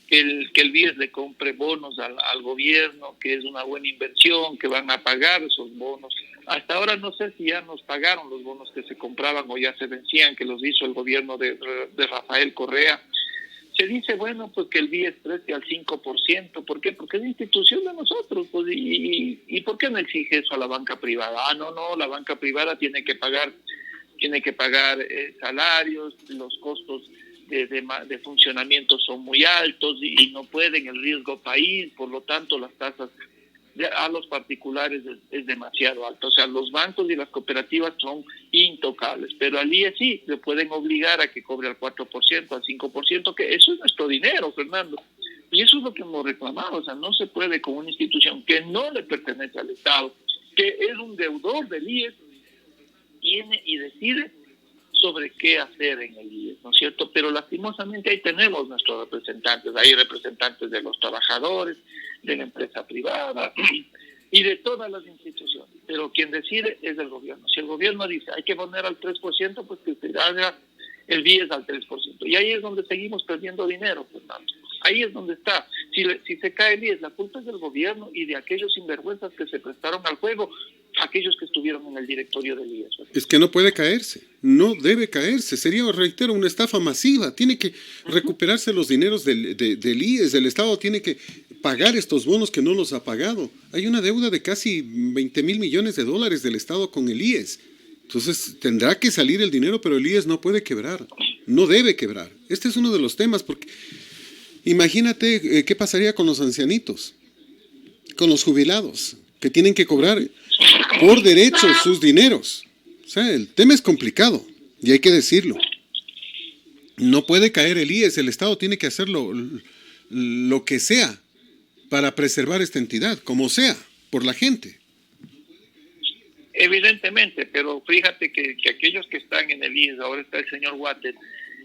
que el BIES le compre bonos al gobierno, que es una buena inversión, que van a pagar esos bonos. Hasta ahora no sé si ya nos pagaron los bonos que se compraban o ya se vencían, que los hizo el gobierno de Rafael Correa. Se dice, bueno, pues que el BIES preste al 5%. ¿Por qué? Porque es institución de nosotros. Pues, ¿y por qué no exige eso a la banca privada? No, la banca privada tiene que pagar salarios, los costos de funcionamiento son muy altos y no pueden, el riesgo país, por lo tanto las tasas a los particulares es demasiado alto. O sea, los bancos y las cooperativas son intocables, pero al IES sí le pueden obligar a que cobre al 4%, al 5%, que eso es nuestro dinero, Fernando. Y eso es lo que hemos reclamado. O sea, no se puede con una institución que no le pertenece al Estado, que es un deudor del IES, tiene y decide sobre qué hacer en el IES, ¿no es cierto? Pero lastimosamente ahí tenemos nuestros representantes, hay representantes de los trabajadores, de la empresa privada y de todas las instituciones, pero quien decide es el gobierno. Si el gobierno dice hay que poner al 3%, pues que se haga el IES al 3%. Y ahí es donde seguimos perdiendo dinero, Fernando. Ahí es donde está. Si se cae el IES, la culpa es del gobierno y de aquellos sinvergüenzas que se prestaron al juego, aquellos que estuvieron en el directorio del IES. Es que no puede caerse, no debe caerse. Sería, reitero, una estafa masiva. Tiene que recuperarse los dineros del IES. El Estado tiene que pagar estos bonos que no los ha pagado. Hay una deuda de casi 20,000 millones de dólares del Estado con el IES. Entonces tendrá que salir el dinero, pero el IES no puede quebrar, no debe quebrar. Este es uno de los temas, porque imagínate qué pasaría con los ancianitos, con los jubilados, que tienen que cobrar por derecho sus dineros. O sea, el tema es complicado, y hay que decirlo. No puede caer el IES, el Estado tiene que hacer lo que sea para preservar esta entidad, como sea, por la gente. Evidentemente, pero fíjate que aquellos que están en el IES, ahora está el señor Water,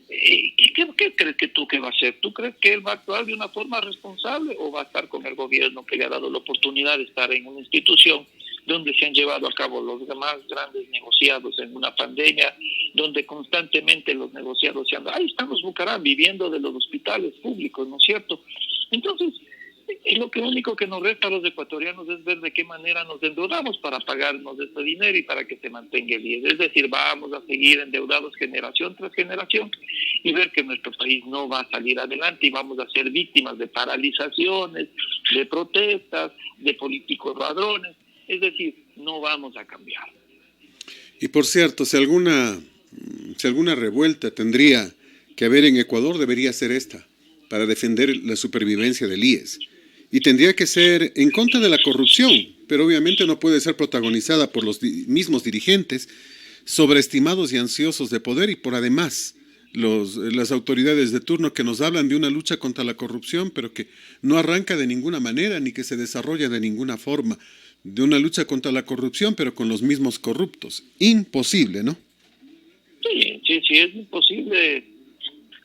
¿qué crees que va a hacer? ¿Tú crees que él va a actuar de una forma responsable o va a estar con el gobierno que le ha dado la oportunidad de estar en una institución donde se han llevado a cabo los más grandes negociados en una pandemia, donde constantemente los negociados se han... Ahí están los Bucaram viviendo de los hospitales públicos, ¿no es cierto? Entonces, lo único que nos resta a los ecuatorianos es ver de qué manera nos endeudamos para pagarnos este dinero y para que se mantenga el IES. Es decir, vamos a seguir endeudados generación tras generación y ver que nuestro país no va a salir adelante y vamos a ser víctimas de paralizaciones, de protestas, de políticos ladrones. Es decir, no vamos a cambiar. Y por cierto, si alguna revuelta tendría que haber en Ecuador, debería ser esta, para defender la supervivencia del IES. Y tendría que ser en contra de la corrupción, pero obviamente no puede ser protagonizada por los mismos dirigentes, sobreestimados y ansiosos de poder, y por además las autoridades de turno que nos hablan de una lucha contra la corrupción, pero que no arranca de ninguna manera ni que se desarrolla de ninguna forma. De una lucha contra la corrupción, pero con los mismos corruptos. Imposible, ¿no? Sí, es imposible.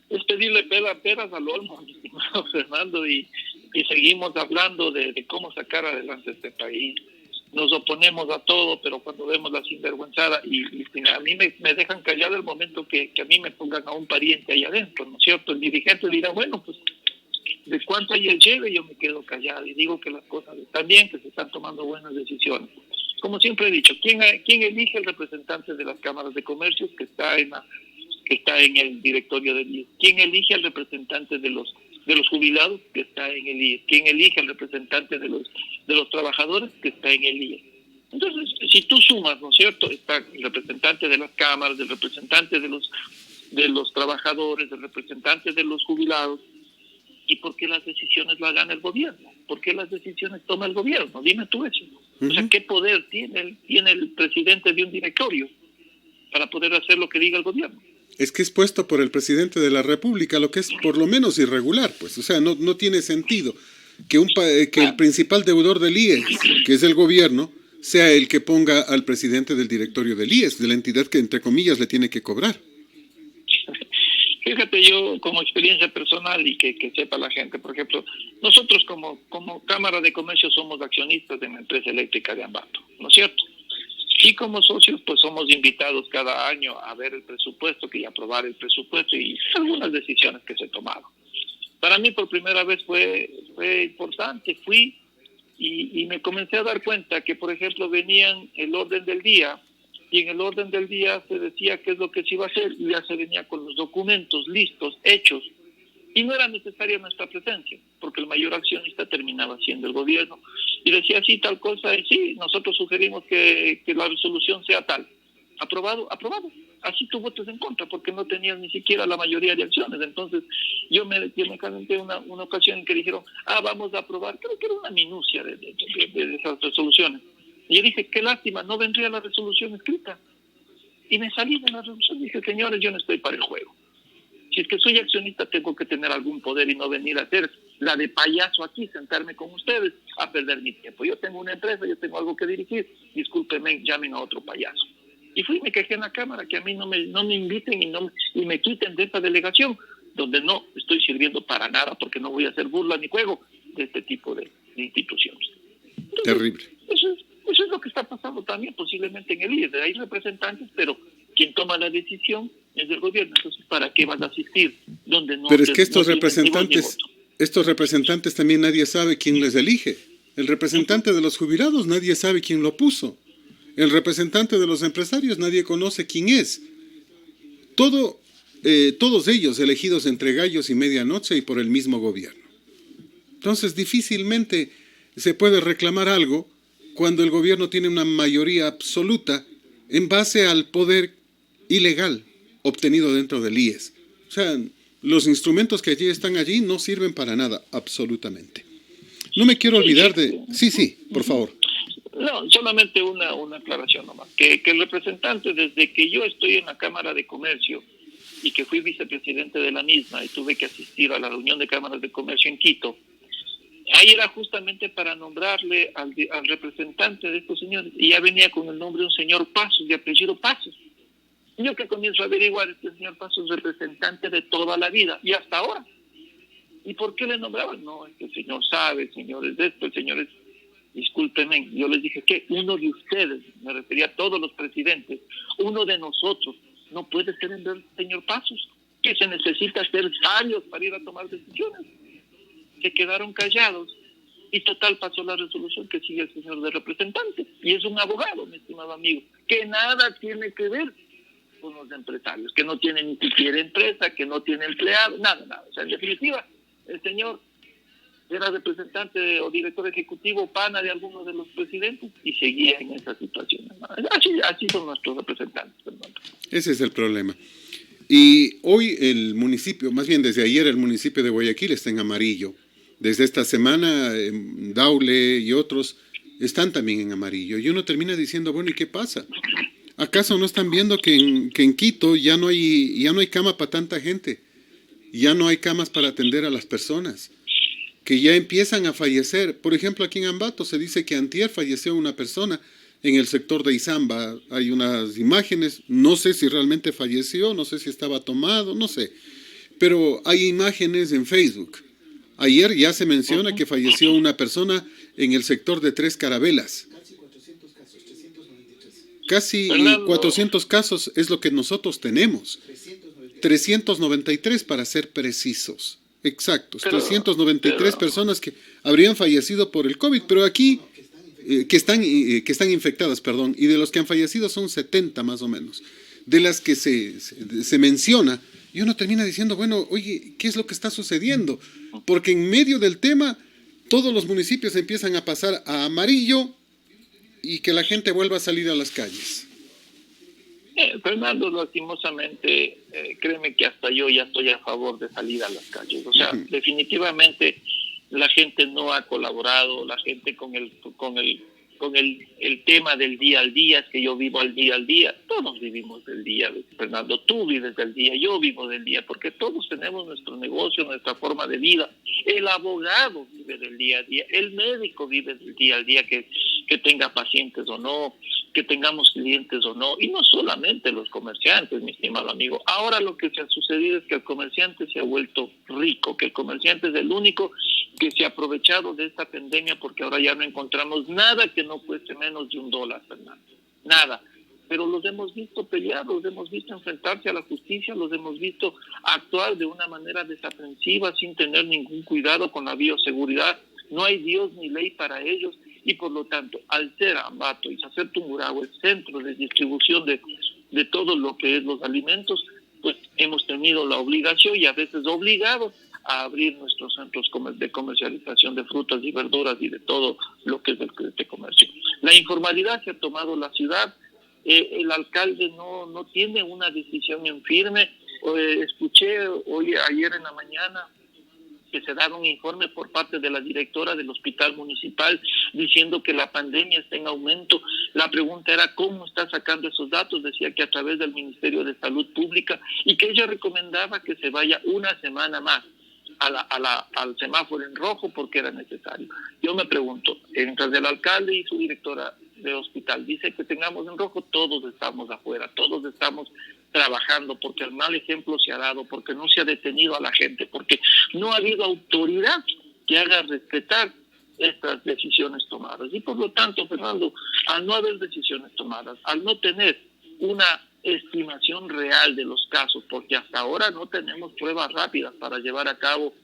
Es pedirle peras al olmo, mi estimado Fernando, y seguimos hablando de cómo sacar adelante este país. Nos oponemos a todo, pero cuando vemos la sinvergüenzada, y a mí me dejan callado el momento que a mí me pongan a un pariente ahí adentro, ¿no es cierto? El dirigente dirá, bueno, pues, de cuánto hay el lleve, yo me quedo callado y digo que las cosas están bien, que se están tomando buenas decisiones. Como siempre he dicho, ¿quién elige el representante de las cámaras de comercio que está en el directorio del IES? ¿Quién elige al representante de los jubilados que está en el IES? ¿Quién elige al representante de los trabajadores que está en el IES? Entonces, si tú sumas, ¿no es cierto? Está el representante de las cámaras, el representante de los trabajadores, el representante de los jubilados. ¿Y por qué las decisiones las gana el gobierno? ¿Por qué las decisiones toma el gobierno? Dime tú eso. O sea, ¿qué poder tiene el presidente de un directorio para poder hacer lo que diga el gobierno? Es que es puesto por el presidente de la República, lo que es por lo menos irregular, pues. O sea, no tiene sentido que el principal deudor del IES, que es el gobierno, sea el que ponga al presidente del directorio del IES, de la entidad que, entre comillas, le tiene que cobrar. Fíjate, yo como experiencia personal y que sepa la gente, por ejemplo, nosotros como Cámara de Comercio somos accionistas de la empresa eléctrica de Ambato, ¿no es cierto? Y como socios, pues somos invitados cada año a ver el presupuesto y aprobar el presupuesto y algunas decisiones que se tomaron. Para mí por primera vez fue importante, fui y me comencé a dar cuenta que, por ejemplo, venían el orden del día, y en el orden del día se decía qué es lo que se iba a hacer y ya se venía con los documentos listos, hechos, y no era necesaria nuestra presencia, porque el mayor accionista terminaba siendo el gobierno, y decía sí, tal cosa, y sí, nosotros sugerimos que la resolución sea tal. Aprobado. Así tú votas en contra, porque no tenías ni siquiera la mayoría de acciones. Entonces, yo me calenté una ocasión en que dijeron, vamos a aprobar, creo que era una minucia de esas resoluciones. Y yo dije, qué lástima, no vendría la resolución escrita. Y me salí de la resolución y dije, señores, yo no estoy para el juego. Si es que soy accionista, tengo que tener algún poder y no venir a hacer la de payaso aquí, sentarme con ustedes a perder mi tiempo. Yo tengo una empresa, yo tengo algo que dirigir, discúlpenme, llamen a otro payaso. Y fui y me quejé en la Cámara que a mí no me inviten y me quiten de esta delegación, donde no estoy sirviendo para nada, porque no voy a hacer burla ni juego de este tipo de instituciones. Entonces, Terrible. eso es lo que está pasando también posiblemente en el IES. Hay representantes, pero quien toma la decisión es el gobierno. Entonces, ¿para qué vas a asistir? Donde no. Pero es que estos no representantes también nadie sabe quién les elige. El representante de los jubilados nadie sabe quién lo puso. El representante de los empresarios nadie conoce quién es. Todos ellos elegidos entre gallos y medianoche y por el mismo gobierno. Entonces difícilmente se puede reclamar algo cuando el gobierno tiene una mayoría absoluta en base al poder ilegal obtenido dentro del IES. O sea, los instrumentos que están allí no sirven para nada, absolutamente. No me quiero olvidar de... Sí, por favor. No, solamente una aclaración nomás. Que el representante, desde que yo estoy en la Cámara de Comercio y que fui vicepresidente de la misma y tuve que asistir a la reunión de cámaras de comercio en Quito, ahí era justamente para nombrarle al representante de estos señores. Y ya venía con el nombre de un señor Pasos, de apellido Pasos. Yo que comienzo a averiguar, este señor Pasos es representante de toda la vida y hasta ahora. ¿Y por qué le nombraban? No, es que el señor sabe, el señor es de esto, el señor es... Discúlpenme, yo les dije que uno de ustedes, me refería a todos los presidentes, uno de nosotros no puede ser el señor Pasos, que se necesita ser sabios para ir a tomar decisiones. Se quedaron callados y total pasó la resolución que sigue el señor de representante. Y es un abogado, mi estimado amigo, que nada tiene que ver con los empresarios, que no tiene ni siquiera empresa, que no tiene empleado, nada. O sea, en definitiva, el señor era representante o director ejecutivo pana de algunos de los presidentes y seguía en esa situación. Así son nuestros representantes, Fernando. Ese es el problema. Y hoy el municipio, más bien desde ayer el municipio de Guayaquil está en amarillo. Desde esta semana Daule y otros están también en amarillo. Y uno termina diciendo, bueno, ¿y qué pasa? ¿Acaso no están viendo que en Quito ya no hay cama para tanta gente? Ya no hay camas para atender a las personas, que ya empiezan a fallecer. Por ejemplo, aquí en Ambato se dice que antier falleció una persona en el sector de Izamba. Hay unas imágenes, no sé si realmente falleció, no sé si estaba tomado, no sé. Pero hay imágenes en Facebook. Ayer ya se menciona que falleció una persona en el sector de Tres Carabelas. Casi 400 casos es lo que nosotros tenemos. 393 para ser precisos. Exactos, 393 personas que habrían fallecido por el COVID, pero aquí, que están infectadas, perdón, y de los que han fallecido son 70 más o menos. De las que se menciona, y uno termina diciendo, bueno, oye, ¿qué es lo que está sucediendo? Porque en medio del tema, todos los municipios empiezan a pasar a amarillo y que la gente vuelva a salir a las calles. Fernando, lastimosamente, créeme que hasta yo ya estoy a favor de salir a las calles. O sea, definitivamente la gente no ha colaborado, la gente con el tema del día al día, es que yo vivo al día, todos vivimos del día, Fernando, tú vives del día, yo vivo del día, porque todos tenemos nuestro negocio, nuestra forma de vida. El abogado vive del día a día, el médico vive del día al día, que tenga pacientes o no, que tengamos clientes o no, y no solamente los comerciantes, mi estimado amigo. Ahora lo que se ha sucedido es que el comerciante se ha vuelto rico, que el comerciante es el único que se ha aprovechado de esta pandemia, porque ahora ya no encontramos nada que no cueste menos de $1, Fernando. Nada. Pero los hemos visto pelear, los hemos visto enfrentarse a la justicia, los hemos visto actuar de una manera desaprensiva, sin tener ningún cuidado con la bioseguridad. No hay Dios ni ley para ellos. Y por lo tanto, al ser Ambato y hacer Tungurahua el centro de distribución de todo lo que es los alimentos, pues hemos tenido la obligación y a veces obligados a abrir nuestros centros de comercialización de frutas y verduras y de todo lo que es el comercio. La informalidad que ha tomado la ciudad, el alcalde no tiene una decisión en firme. Escuché ayer en la mañana que se daba un informe por parte de la directora del hospital municipal diciendo que la pandemia está en aumento. La pregunta era cómo está sacando esos datos. Decía que a través del Ministerio de Salud Pública, y que ella recomendaba que se vaya una semana más al semáforo en rojo porque era necesario. Yo me pregunto, entre el alcalde y su directora, de hospital dice que tengamos en rojo, todos estamos afuera, todos estamos trabajando, porque el mal ejemplo se ha dado, porque no se ha detenido a la gente, porque no ha habido autoridad que haga respetar estas decisiones tomadas. Y por lo tanto, Fernando, al no haber decisiones tomadas, al no tener una estimación real de los casos, porque hasta ahora no tenemos pruebas rápidas para llevar a cabo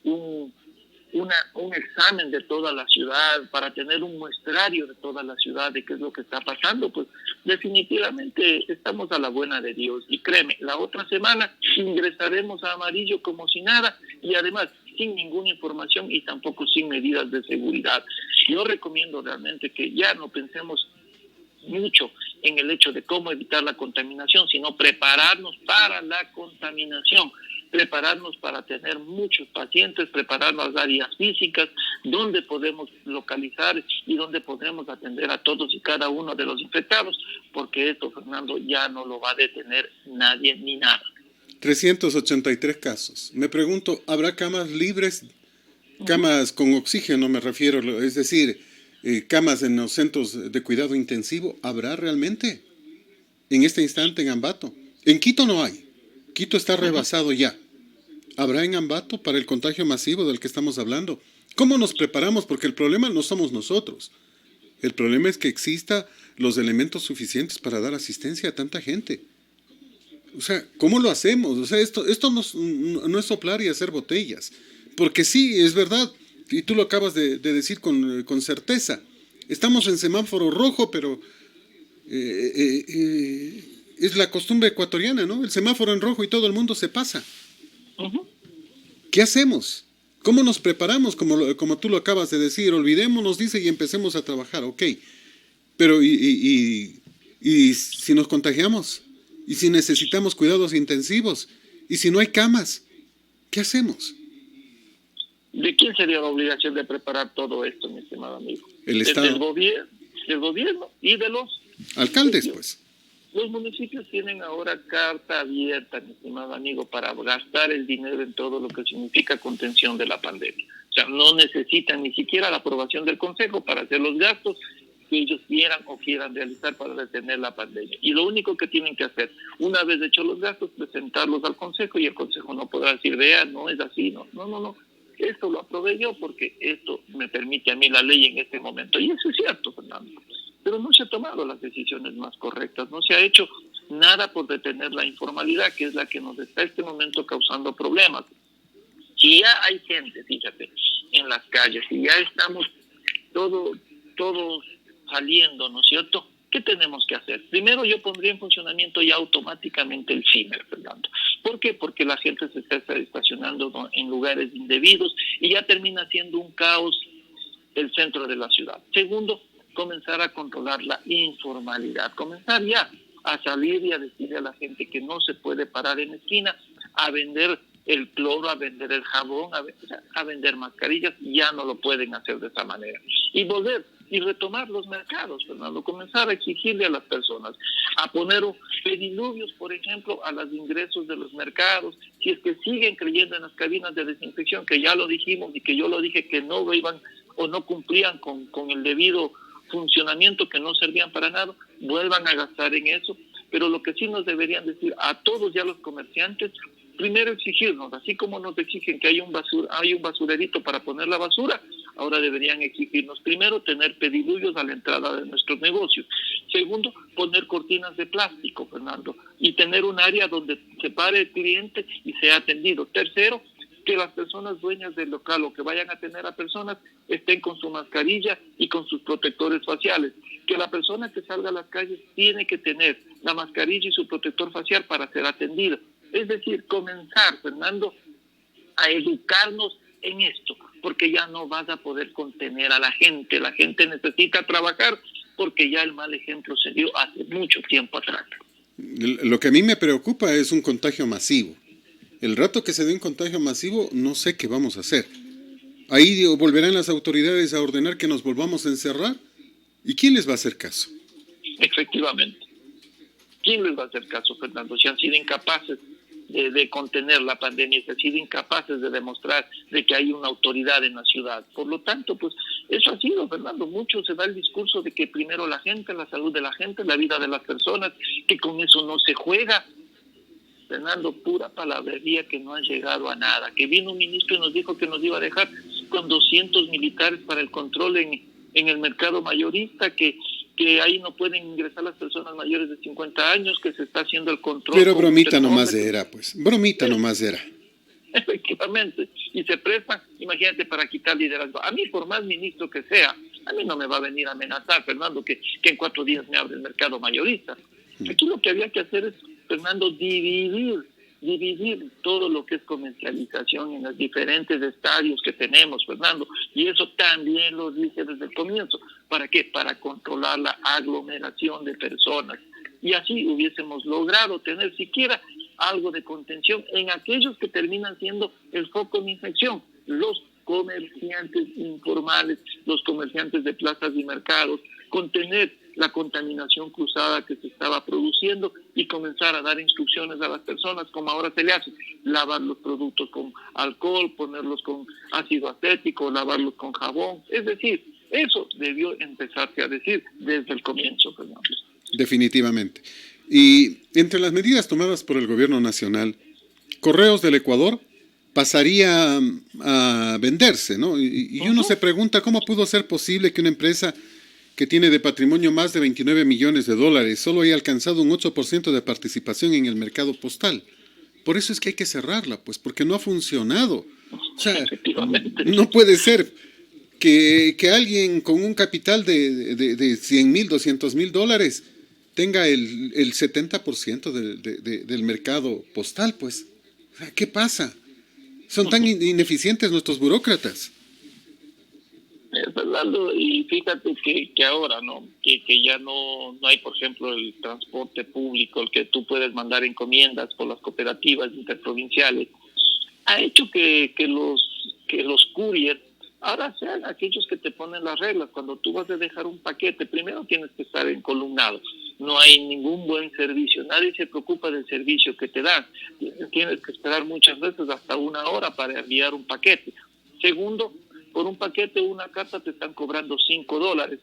un examen de toda la ciudad, para tener un muestrario de toda la ciudad de qué es lo que está pasando, pues definitivamente estamos a la buena de Dios. Y créeme, la otra semana ingresaremos a amarillo como si nada, y además sin ninguna información y tampoco sin medidas de seguridad. Yo recomiendo realmente que ya no pensemos mucho en el hecho de cómo evitar la contaminación, sino prepararnos para la contaminación, prepararnos para tener muchos pacientes, preparar las áreas físicas donde podemos localizar y donde podemos atender a todos y cada uno de los infectados, porque esto, Fernando, ya no lo va a detener nadie ni nada. 383 casos. Me pregunto, ¿habrá camas libres? Camas con oxígeno me refiero, es decir, camas en los centros de cuidado intensivo. ¿Habrá realmente en este instante en Ambato? En Quito no hay. Quito está rebasado ya. ¿Habrá en Ambato para el contagio masivo del que estamos hablando? ¿Cómo nos preparamos? Porque el problema no somos nosotros. El problema es que exista los elementos suficientes para dar asistencia a tanta gente. O sea, ¿cómo lo hacemos? O sea, esto no es soplar y hacer botellas. Porque sí, es verdad, y tú lo acabas de decir con certeza. Estamos en semáforo rojo, pero es la costumbre ecuatoriana, ¿no? El semáforo en rojo y todo el mundo se pasa. Uh-huh. ¿Qué hacemos? ¿Cómo nos preparamos? Como tú lo acabas de decir, olvidémonos, dice, y empecemos a trabajar. Ok, pero ¿y si nos contagiamos? ¿Y si necesitamos cuidados intensivos? ¿Y si no hay camas? ¿Qué hacemos? ¿De quién sería la obligación de preparar todo esto, mi estimado amigo? El Estado. Del gobierno y de los alcaldes, pues. Los municipios tienen ahora carta abierta, mi estimado amigo, para gastar el dinero en todo lo que significa contención de la pandemia. O sea, no necesitan ni siquiera la aprobación del Consejo para hacer los gastos que ellos quieran realizar para detener la pandemia. Y lo único que tienen que hacer, una vez hechos los gastos, presentarlos al Consejo, y el Consejo no podrá decir, vea, no es así, no. Esto lo aprobé yo porque esto me permite a mí la ley en este momento. Y eso es cierto, Fernando. Pero no se han tomado las decisiones más correctas, no se ha hecho nada por detener la informalidad, que es la que nos está en este momento causando problemas. Si ya hay gente, fíjate, en las calles, si ya estamos todos saliendo, ¿no es cierto? ¿Qué tenemos que hacer? Primero, yo pondría en funcionamiento ya automáticamente el CIMER, Fernando. ¿Por qué? Porque la gente se está estacionando, ¿no?, en lugares indebidos y ya termina siendo un caos el centro de la ciudad. Segundo, comenzar a controlar la informalidad, comenzar ya a salir y a decirle a la gente que no se puede parar en la esquina a vender el cloro, a vender el jabón, a vender mascarillas. Ya no lo pueden hacer de esa manera. Y volver y retomar los mercados, Fernando, comenzar a exigirle a las personas, a poner pediluvios, por ejemplo, a los ingresos de los mercados, si es que siguen creyendo en las cabinas de desinfección, que ya lo dijimos y que yo lo dije, que no iban o no cumplían con el debido funcionamiento, que no servían para nada, vuelvan a gastar en eso. Pero lo que sí nos deberían decir a todos ya los comerciantes, primero exigirnos, así como nos exigen que hay un basurerito para poner la basura, ahora deberían exigirnos primero tener pediluvios a la entrada de nuestros negocios. Segundo, poner cortinas de plástico, Fernando, y tener un área donde se pare el cliente y sea atendido. Tercero, que las personas dueñas del local o que vayan a atender a personas estén con su mascarilla y con sus protectores faciales. Que la persona que salga a las calles tiene que tener la mascarilla y su protector facial para ser atendida. Es decir, comenzar, Fernando, a educarnos en esto, porque ya no vas a poder contener a la gente. La gente necesita trabajar porque ya el mal ejemplo se dio hace mucho tiempo atrás. Lo que a mí me preocupa es un contagio masivo. El rato que se dé un contagio masivo, no sé qué vamos a hacer. Ahí volverán las autoridades a ordenar que nos volvamos a encerrar. ¿Y quién les va a hacer caso? Efectivamente. ¿Quién les va a hacer caso, Fernando? Si han sido incapaces de contener la pandemia, si han sido incapaces de demostrar de que hay una autoridad en la ciudad. Por lo tanto, pues Eso ha sido, Fernando, mucho se da el discurso de que primero la gente, la salud de la gente, la vida de las personas, que con eso no se juega. Fernando, pura palabrería que no ha llegado a nada. Que vino un ministro y nos dijo que nos iba a dejar con 200 militares para el control en el mercado mayorista, que ahí no pueden ingresar las personas mayores de 50 años, que se está haciendo el control. Pero bromita nomás era, pues. Bromita nomás era. Efectivamente. Y se prestan, imagínate, para quitar liderazgo. A mí, por más ministro que sea, a mí no me va a venir a amenazar, Fernando, que en 4 días me abre el mercado mayorista. Aquí lo que había que hacer es, Fernando, dividir todo lo que es comercialización en los diferentes estadios que tenemos, Fernando. Y eso también lo dije desde el comienzo. ¿Para qué? Para controlar la aglomeración de personas. Y así hubiésemos logrado tener siquiera algo de contención en aquellos que terminan siendo el foco de infección, los comerciantes informales, los comerciantes de plazas y mercados, contener la contaminación cruzada que se estaba produciendo y comenzar a dar instrucciones a las personas como ahora se le hace, lavar los productos con alcohol, ponerlos con ácido acético, lavarlos con jabón, es decir, eso debió empezarse a decir desde el comienzo, Fernando. Definitivamente. Y entre las medidas tomadas por el gobierno nacional, Correos del Ecuador pasaría a venderse, ¿no? Y uno se pregunta cómo pudo ser posible que una empresa que tiene de patrimonio más de 29 millones de dólares solo haya alcanzado un 8% de participación en el mercado postal. Por eso es que hay que cerrarla, pues, porque no ha funcionado. O sea, no puede ser que alguien con un capital de 100,000, 200,000 dólares tenga el 70% del mercado postal, pues. ¿Qué pasa? Son tan ineficientes nuestros burócratas. Fernando, y fíjate que ahora, ¿no? Que ya no hay, por ejemplo, el transporte público, el que tú puedes mandar encomiendas por las cooperativas interprovinciales, ha hecho que los couriers ahora sean aquellos que te ponen las reglas. Cuando tú vas a dejar un paquete, primero tienes que estar encolumnado. No hay ningún buen servicio. Nadie se preocupa del servicio que te dan. Tienes que esperar muchas veces hasta 1 hora para enviar un paquete. Segundo, por un paquete o una carta te están cobrando $5.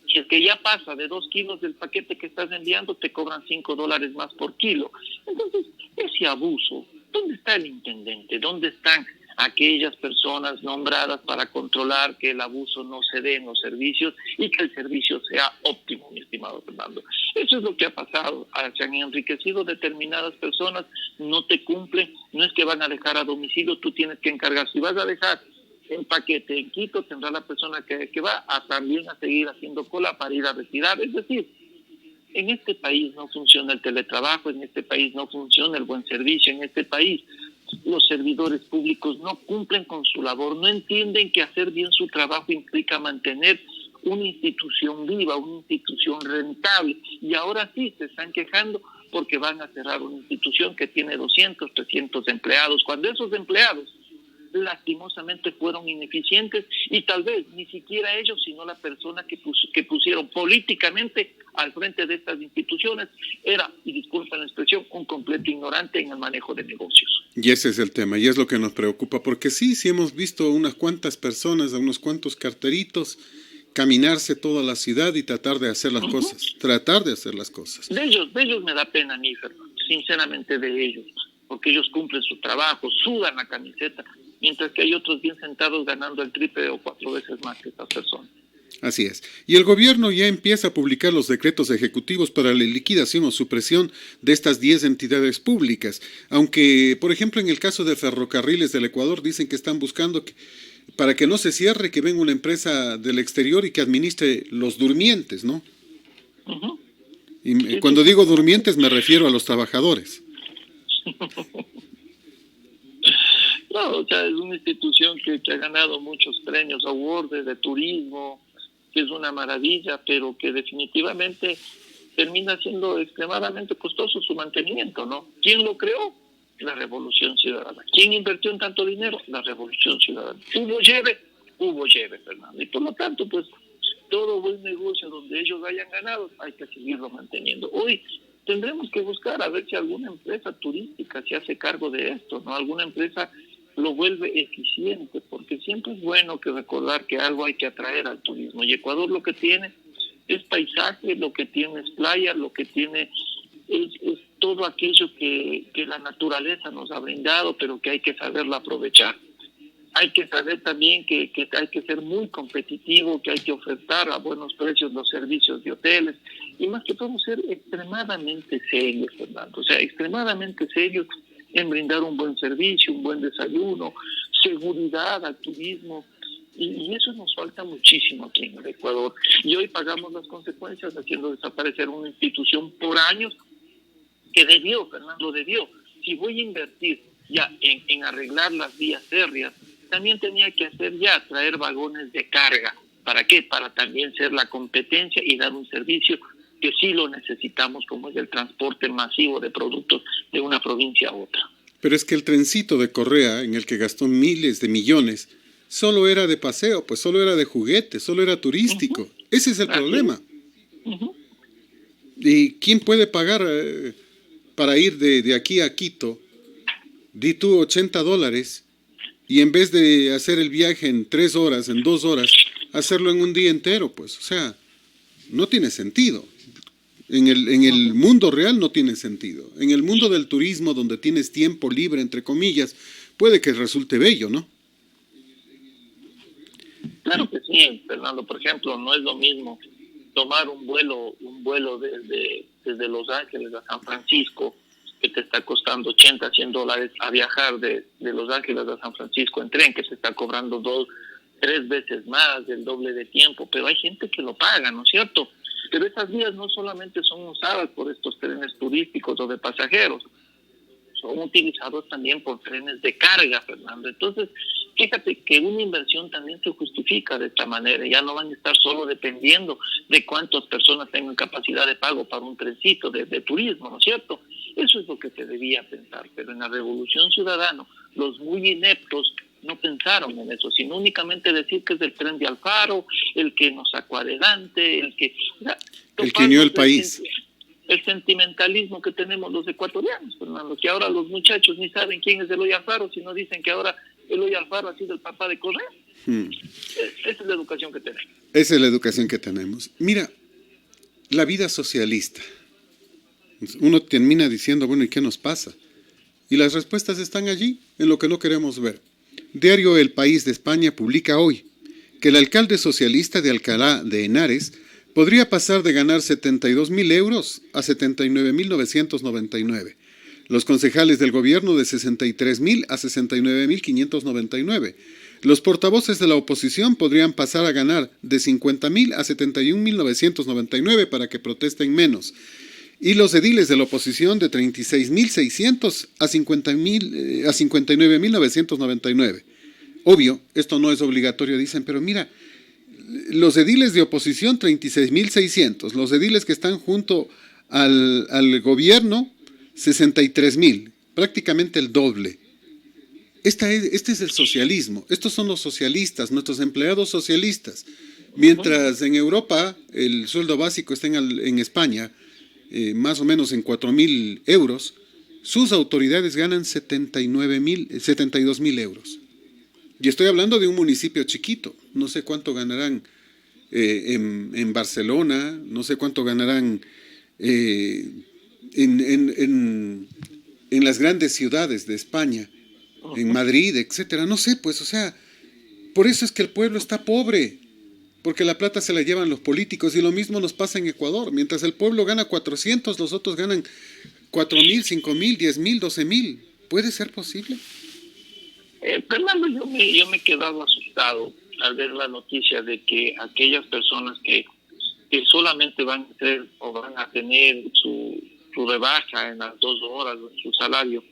Si es que ya pasa de 2 kilos del paquete que estás enviando, te cobran $5 más por kilo. Entonces, ese abuso, ¿dónde está el intendente? ¿Dónde están aquellas personas nombradas para controlar que el abuso no se dé en los servicios y que el servicio sea óptimo, mi estimado Fernando? Eso es lo que ha pasado. Se han enriquecido determinadas personas, no te cumplen, no es que van a dejar a domicilio, tú tienes que encargar. Si vas a dejar en paquete en Quito, tendrá la persona que va a también a seguir haciendo cola para ir a retirar. Es decir, en este país no funciona el teletrabajo, en este país no funciona el buen servicio, en este país los servidores públicos no cumplen con su labor, no entienden que hacer bien su trabajo implica mantener una institución viva, una institución rentable, y ahora sí se están quejando porque van a cerrar una institución que tiene 200, 300 empleados, cuando esos empleados lastimosamente fueron ineficientes y tal vez ni siquiera ellos, sino la persona que pusieron políticamente al frente de estas instituciones era, y disculpen la expresión, un completo ignorante en el manejo de negocios. Y ese es el tema, y es lo que nos preocupa, porque sí hemos visto unas cuantas personas, a unos cuantos carteritos, caminarse toda la ciudad y tratar de hacer las cosas. De ellos me da pena a mí, Fernando, sinceramente de ellos, porque ellos cumplen su trabajo, sudan la camiseta, mientras que hay otros bien sentados ganando el triple o 4 veces más que estas personas. Así es. Y el gobierno ya empieza a publicar los decretos ejecutivos para la liquidación o supresión de estas 10 entidades públicas. Aunque, por ejemplo, en el caso de Ferrocarriles del Ecuador, dicen que están buscando para que no se cierre, que venga una empresa del exterior y que administre los durmientes, ¿no? Uh-huh. Y cuando digo durmientes me refiero a los trabajadores. No, o sea, es una institución que ha ganado muchos premios, awards de turismo, que es una maravilla, pero que definitivamente termina siendo extremadamente costoso su mantenimiento, ¿no? ¿Quién lo creó? La Revolución Ciudadana. ¿Quién invirtió en tanto dinero? La Revolución Ciudadana. Hubo lleve, Fernando. Y por lo tanto, pues, todo buen negocio donde ellos hayan ganado, hay que seguirlo manteniendo. Hoy tendremos que buscar a ver si alguna empresa turística se hace cargo de esto, ¿no? Alguna empresa lo vuelve eficiente, porque siempre es bueno que recordar que algo hay que atraer al turismo. Y Ecuador lo que tiene es paisaje, lo que tiene es playa, lo que tiene es todo aquello que la naturaleza nos ha brindado, pero que hay que saberlo aprovechar. Hay que saber también que hay que ser muy competitivo, que hay que ofertar a buenos precios los servicios de hoteles y más que todo ser extremadamente serios, Fernando. O sea, extremadamente serios en brindar un buen servicio, un buen desayuno, seguridad al turismo. Y eso nos falta muchísimo aquí en el Ecuador. Y hoy pagamos las consecuencias haciendo desaparecer una institución por años que debió, Fernando, debió. Si voy a invertir ya en arreglar las vías férreas, también tenía que hacer ya, traer vagones de carga. ¿Para qué? Para también ser la competencia y dar un servicio que sí lo necesitamos, como es el transporte masivo de productos de una provincia a otra. Pero es que el trencito de Correa, en el que gastó miles de millones, solo era de paseo, pues solo era de juguete, solo era turístico. Uh-huh. Ese es el problema. Uh-huh. ¿Y quién puede pagar para ir de aquí a Quito? Di tú $80 y en vez de hacer el viaje en 3 horas, en 2 horas, hacerlo en un día entero, pues, o sea, no tiene sentido. En el mundo real no tiene sentido. En el mundo del turismo, donde tienes tiempo libre, entre comillas, puede que resulte bello, ¿no? Claro que sí, Fernando. Por ejemplo, no es lo mismo tomar un vuelo desde Los Ángeles a San Francisco, que te está costando $80, $100, a viajar de Los Ángeles a San Francisco en tren, que se está cobrando 2, 3 veces más, el doble de tiempo, pero hay gente que lo paga, ¿no es cierto? Pero esas vías no solamente son usadas por estos trenes turísticos o de pasajeros, son utilizados también por trenes de carga, Fernando. Entonces, fíjate que una inversión también se justifica de esta manera. Ya no van a estar solo dependiendo de cuántas personas tengan capacidad de pago para un trencito de turismo, ¿no es cierto? Eso es lo que se debía pensar. Pero en la Revolución Ciudadana, los muy ineptos no pensaron en eso, sino únicamente decir que es el tren de Alfaro, el que nos sacó adelante, el que unió el país. El sentimentalismo que tenemos los ecuatorianos, Fernando, que ahora los muchachos ni saben quién es Eloy Alfaro, sino dicen que ahora Eloy Alfaro ha sido el papá de Correa. Esa es la educación que tenemos. Esa es la educación que tenemos. Mira, la vida socialista. Uno termina diciendo, bueno, ¿y qué nos pasa? Y las respuestas están allí, en lo que no queremos ver. Diario El País de España publica hoy que el alcalde socialista de Alcalá de Henares podría pasar de ganar 72.000 euros a 79.999. Los concejales del gobierno de 63.000 a 69.599. Los portavoces de la oposición podrían pasar a ganar de 50.000 a 71.999 para que protesten menos. Y los ediles de la oposición de 36.600 a 59.999. Obvio, esto no es obligatorio, dicen, pero mira, los ediles de oposición 36.600, los ediles que están junto al gobierno 63.000, prácticamente el doble. Este es el socialismo, estos son los socialistas, nuestros empleados socialistas. Mientras en Europa el sueldo básico está en España más o menos en 4.000 euros, sus autoridades ganan 72.000 euros. Y estoy hablando de un municipio chiquito, no sé cuánto ganarán en Barcelona, no sé cuánto ganarán en las grandes ciudades de España, en Madrid, etcétera, no sé, pues, o sea, por eso es que el pueblo está pobre, porque la plata se la llevan los políticos, y lo mismo nos pasa en Ecuador. Mientras el pueblo gana 400, los otros ganan 4.000, 5.000, 10.000, 12.000. ¿Puede ser posible? Fernando, yo me he quedado asustado al ver la noticia de que aquellas personas que solamente van a tener su rebaja en las 2 horas de su salario,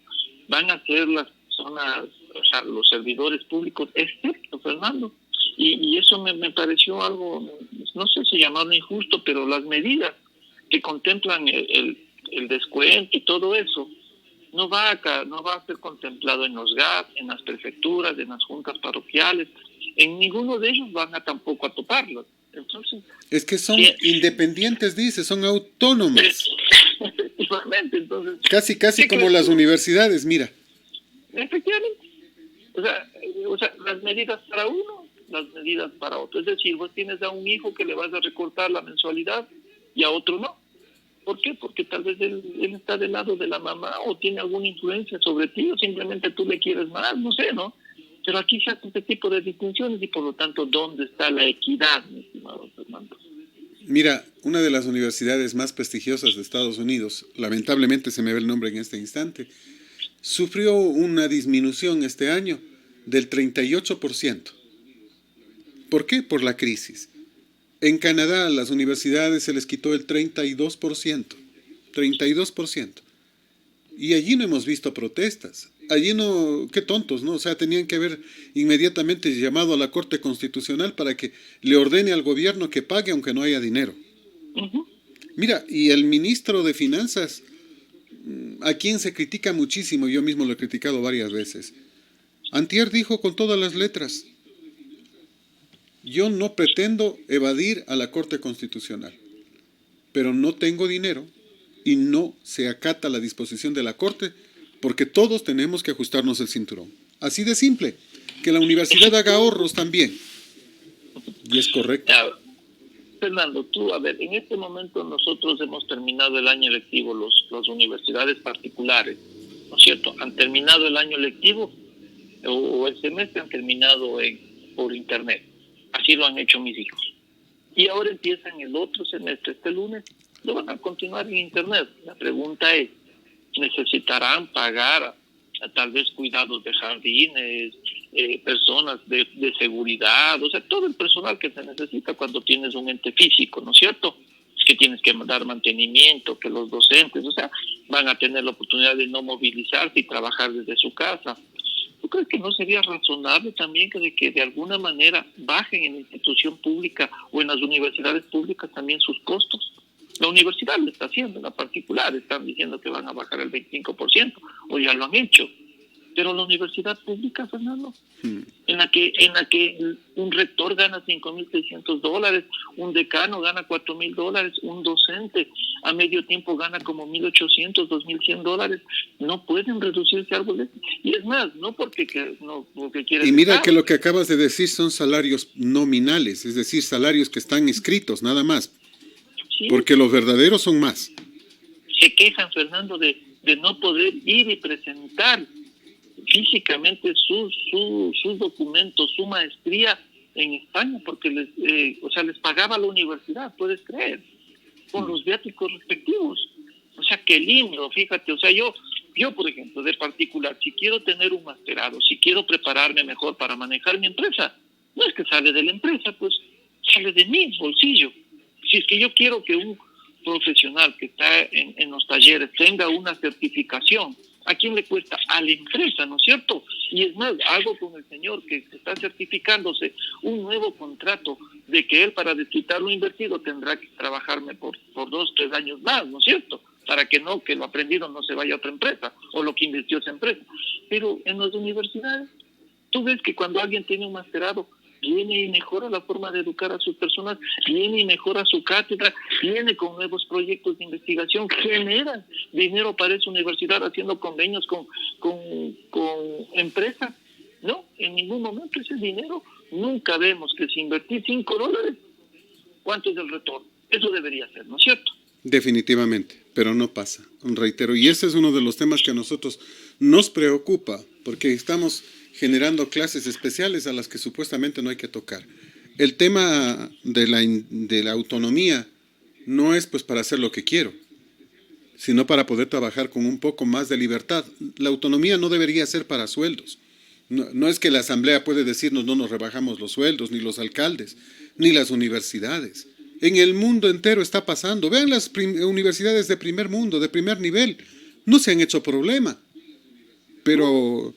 van a ser las personas, o sea, los servidores públicos, excepto, Fernando. Y eso me pareció algo, no sé si llamarlo injusto, pero las medidas que contemplan el descuento y todo eso, no va a ser contemplado en los GAP, en las prefecturas, en las juntas parroquiales. En ninguno de ellos van a tampoco a toparlos. Entonces, es que son independientes, dice, son autónomos. Efectivamente, entonces. Casi como las universidades, mira. Efectivamente. O o sea, las medidas para uno, las medidas para otro. Es decir, vos tienes a un hijo que le vas a recortar la mensualidad y a otro no. ¿Por qué? Porque tal vez él está del lado de la mamá o tiene alguna influencia sobre ti o simplemente tú le quieres más, no sé, ¿no? Pero aquí se hace este tipo de distinciones y por lo tanto, ¿dónde está la equidad, mi estimado Fernando? Mira, una de las universidades más prestigiosas de Estados Unidos, lamentablemente se me ve el nombre en este instante, sufrió una disminución este año del 38%. ¿Por qué? Por la crisis. En Canadá, a las universidades se les quitó el 32%. 32%. Y allí no hemos visto protestas. Allí no, qué tontos, ¿no? O sea, tenían que haber inmediatamente llamado a la Corte Constitucional para que le ordene al gobierno que pague aunque no haya dinero. Uh-huh. Mira, y el ministro de Finanzas, a quien se critica muchísimo, yo mismo lo he criticado varias veces, antier dijo con todas las letras, yo no pretendo evadir a la Corte Constitucional, pero no tengo dinero y no se acata la disposición de la Corte porque todos tenemos que ajustarnos el cinturón. Así de simple, que la universidad haga ahorros también. Y es correcto. Fernando, tú, a ver, en este momento nosotros hemos terminado el año lectivo, las universidades particulares, ¿no es cierto? Han terminado el año lectivo o el semestre han terminado por internet. Así lo han hecho mis hijos. Y ahora empiezan el otro semestre, este lunes, lo van a continuar en internet. La pregunta es, ¿necesitarán pagar tal vez cuidados de jardines, personas de seguridad, o sea, todo el personal que se necesita cuando tienes un ente físico, ¿no es cierto? Es que tienes que dar mantenimiento, que los docentes, o sea, van a tener la oportunidad de no movilizarse y trabajar desde su casa. ¿Tú crees que no sería razonable también que de alguna manera bajen en la institución pública o en las universidades públicas también sus costos? La universidad lo está haciendo, la particular están diciendo que van a bajar el 25%, o ya lo han hecho. Pero la universidad pública, Fernando, en la que un rector gana $5,600, un decano gana $4,000, un docente a medio tiempo gana como $1,800, $2,100, no pueden reducirse algo de eso. Y es más, no porque quieren. Y mira que lo que acabas de decir son salarios nominales, es decir, salarios que están escritos, nada más. Sí. Porque los verdaderos son más. Se quejan, Fernando, de no poder ir y presentar físicamente sus documentos, su maestría en España, porque les pagaba la universidad, puedes creer, con los viáticos respectivos. O sea, qué lindo, fíjate, o sea, yo por ejemplo, de particular, si quiero tener un masterado, si quiero prepararme mejor para manejar mi empresa, no es que sale de la empresa, pues sale de mi bolsillo. Si es que yo quiero que un profesional que está en los talleres tenga una certificación, ¿a quién le cuesta? A la empresa, ¿no es cierto? Y es más, hago con el señor que está certificándose un nuevo contrato de que él para desquitar lo invertido tendrá que trabajarme por 2, 3 años más, ¿no es cierto? Para que lo aprendido no se vaya a otra empresa o lo que invirtió esa empresa. Pero en las universidades, tú ves que cuando alguien tiene un masterado, viene y mejora la forma de educar a sus personas, viene y mejora su cátedra, viene con nuevos proyectos de investigación, genera dinero para esa universidad haciendo convenios con empresas. No, en ningún momento ese dinero, nunca vemos que si invertí $5, ¿cuánto es el retorno? Eso debería ser, ¿no es cierto? Definitivamente, pero no pasa, reitero, y ese es uno de los temas que a nosotros nos preocupa, porque estamos generando clases especiales a las que supuestamente no hay que tocar. El tema de la autonomía no es pues para hacer lo que quiero, sino para poder trabajar con un poco más de libertad. La autonomía no debería ser para sueldos. No es que la asamblea puede decirnos no nos rebajamos los sueldos, ni los alcaldes, ni las universidades. En el mundo entero está pasando. Vean las universidades de primer mundo, de primer nivel. No se han hecho problema. Pero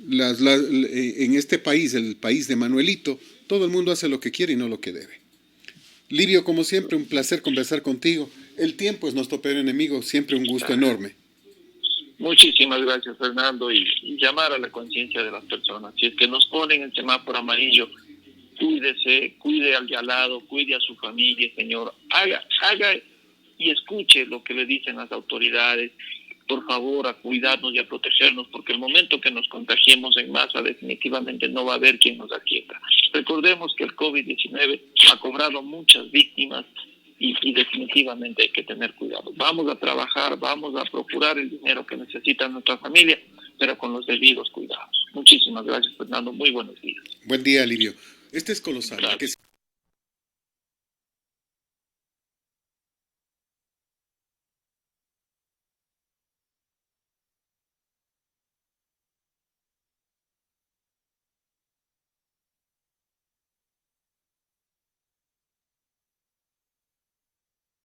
en este país, el país de Manuelito, todo el mundo hace lo que quiere y no lo que debe. Livio, como siempre, un placer conversar contigo. El tiempo es nuestro peor enemigo, siempre un gusto enorme. Muchísimas gracias, Fernando, y llamar a la conciencia de las personas. Si es que nos ponen el semáforo amarillo, cuídese, cuide al de al lado, cuide a su familia, señor. Haga y escuche lo que le dicen las autoridades. por favor, a cuidarnos y a protegernos, porque el momento que nos contagiemos en masa, definitivamente no va a haber quien nos atienda. Recordemos que el COVID-19 ha cobrado muchas víctimas y definitivamente hay que tener cuidado. Vamos a trabajar, vamos a procurar el dinero que necesita nuestra familia, pero con los debidos cuidados. Muchísimas gracias, Fernando. Muy buenos días. Buen día, Livio. Este es Colosal. Gracias.